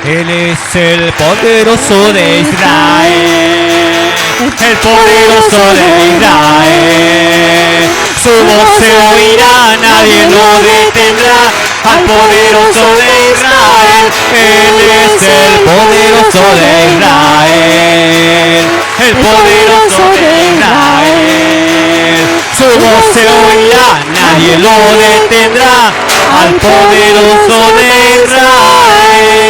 Él es el poderoso de Israel, el poderoso de Israel. Su voz se oirá, nadie lo detendrá. Al poderoso de Israel, Él es el poderoso de Israel, el poderoso de Israel. Su voz se oirá, nadie lo detendrá. Al poderoso de Israel.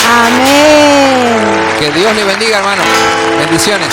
Amén. Que Dios le bendiga, hermano. Bendiciones.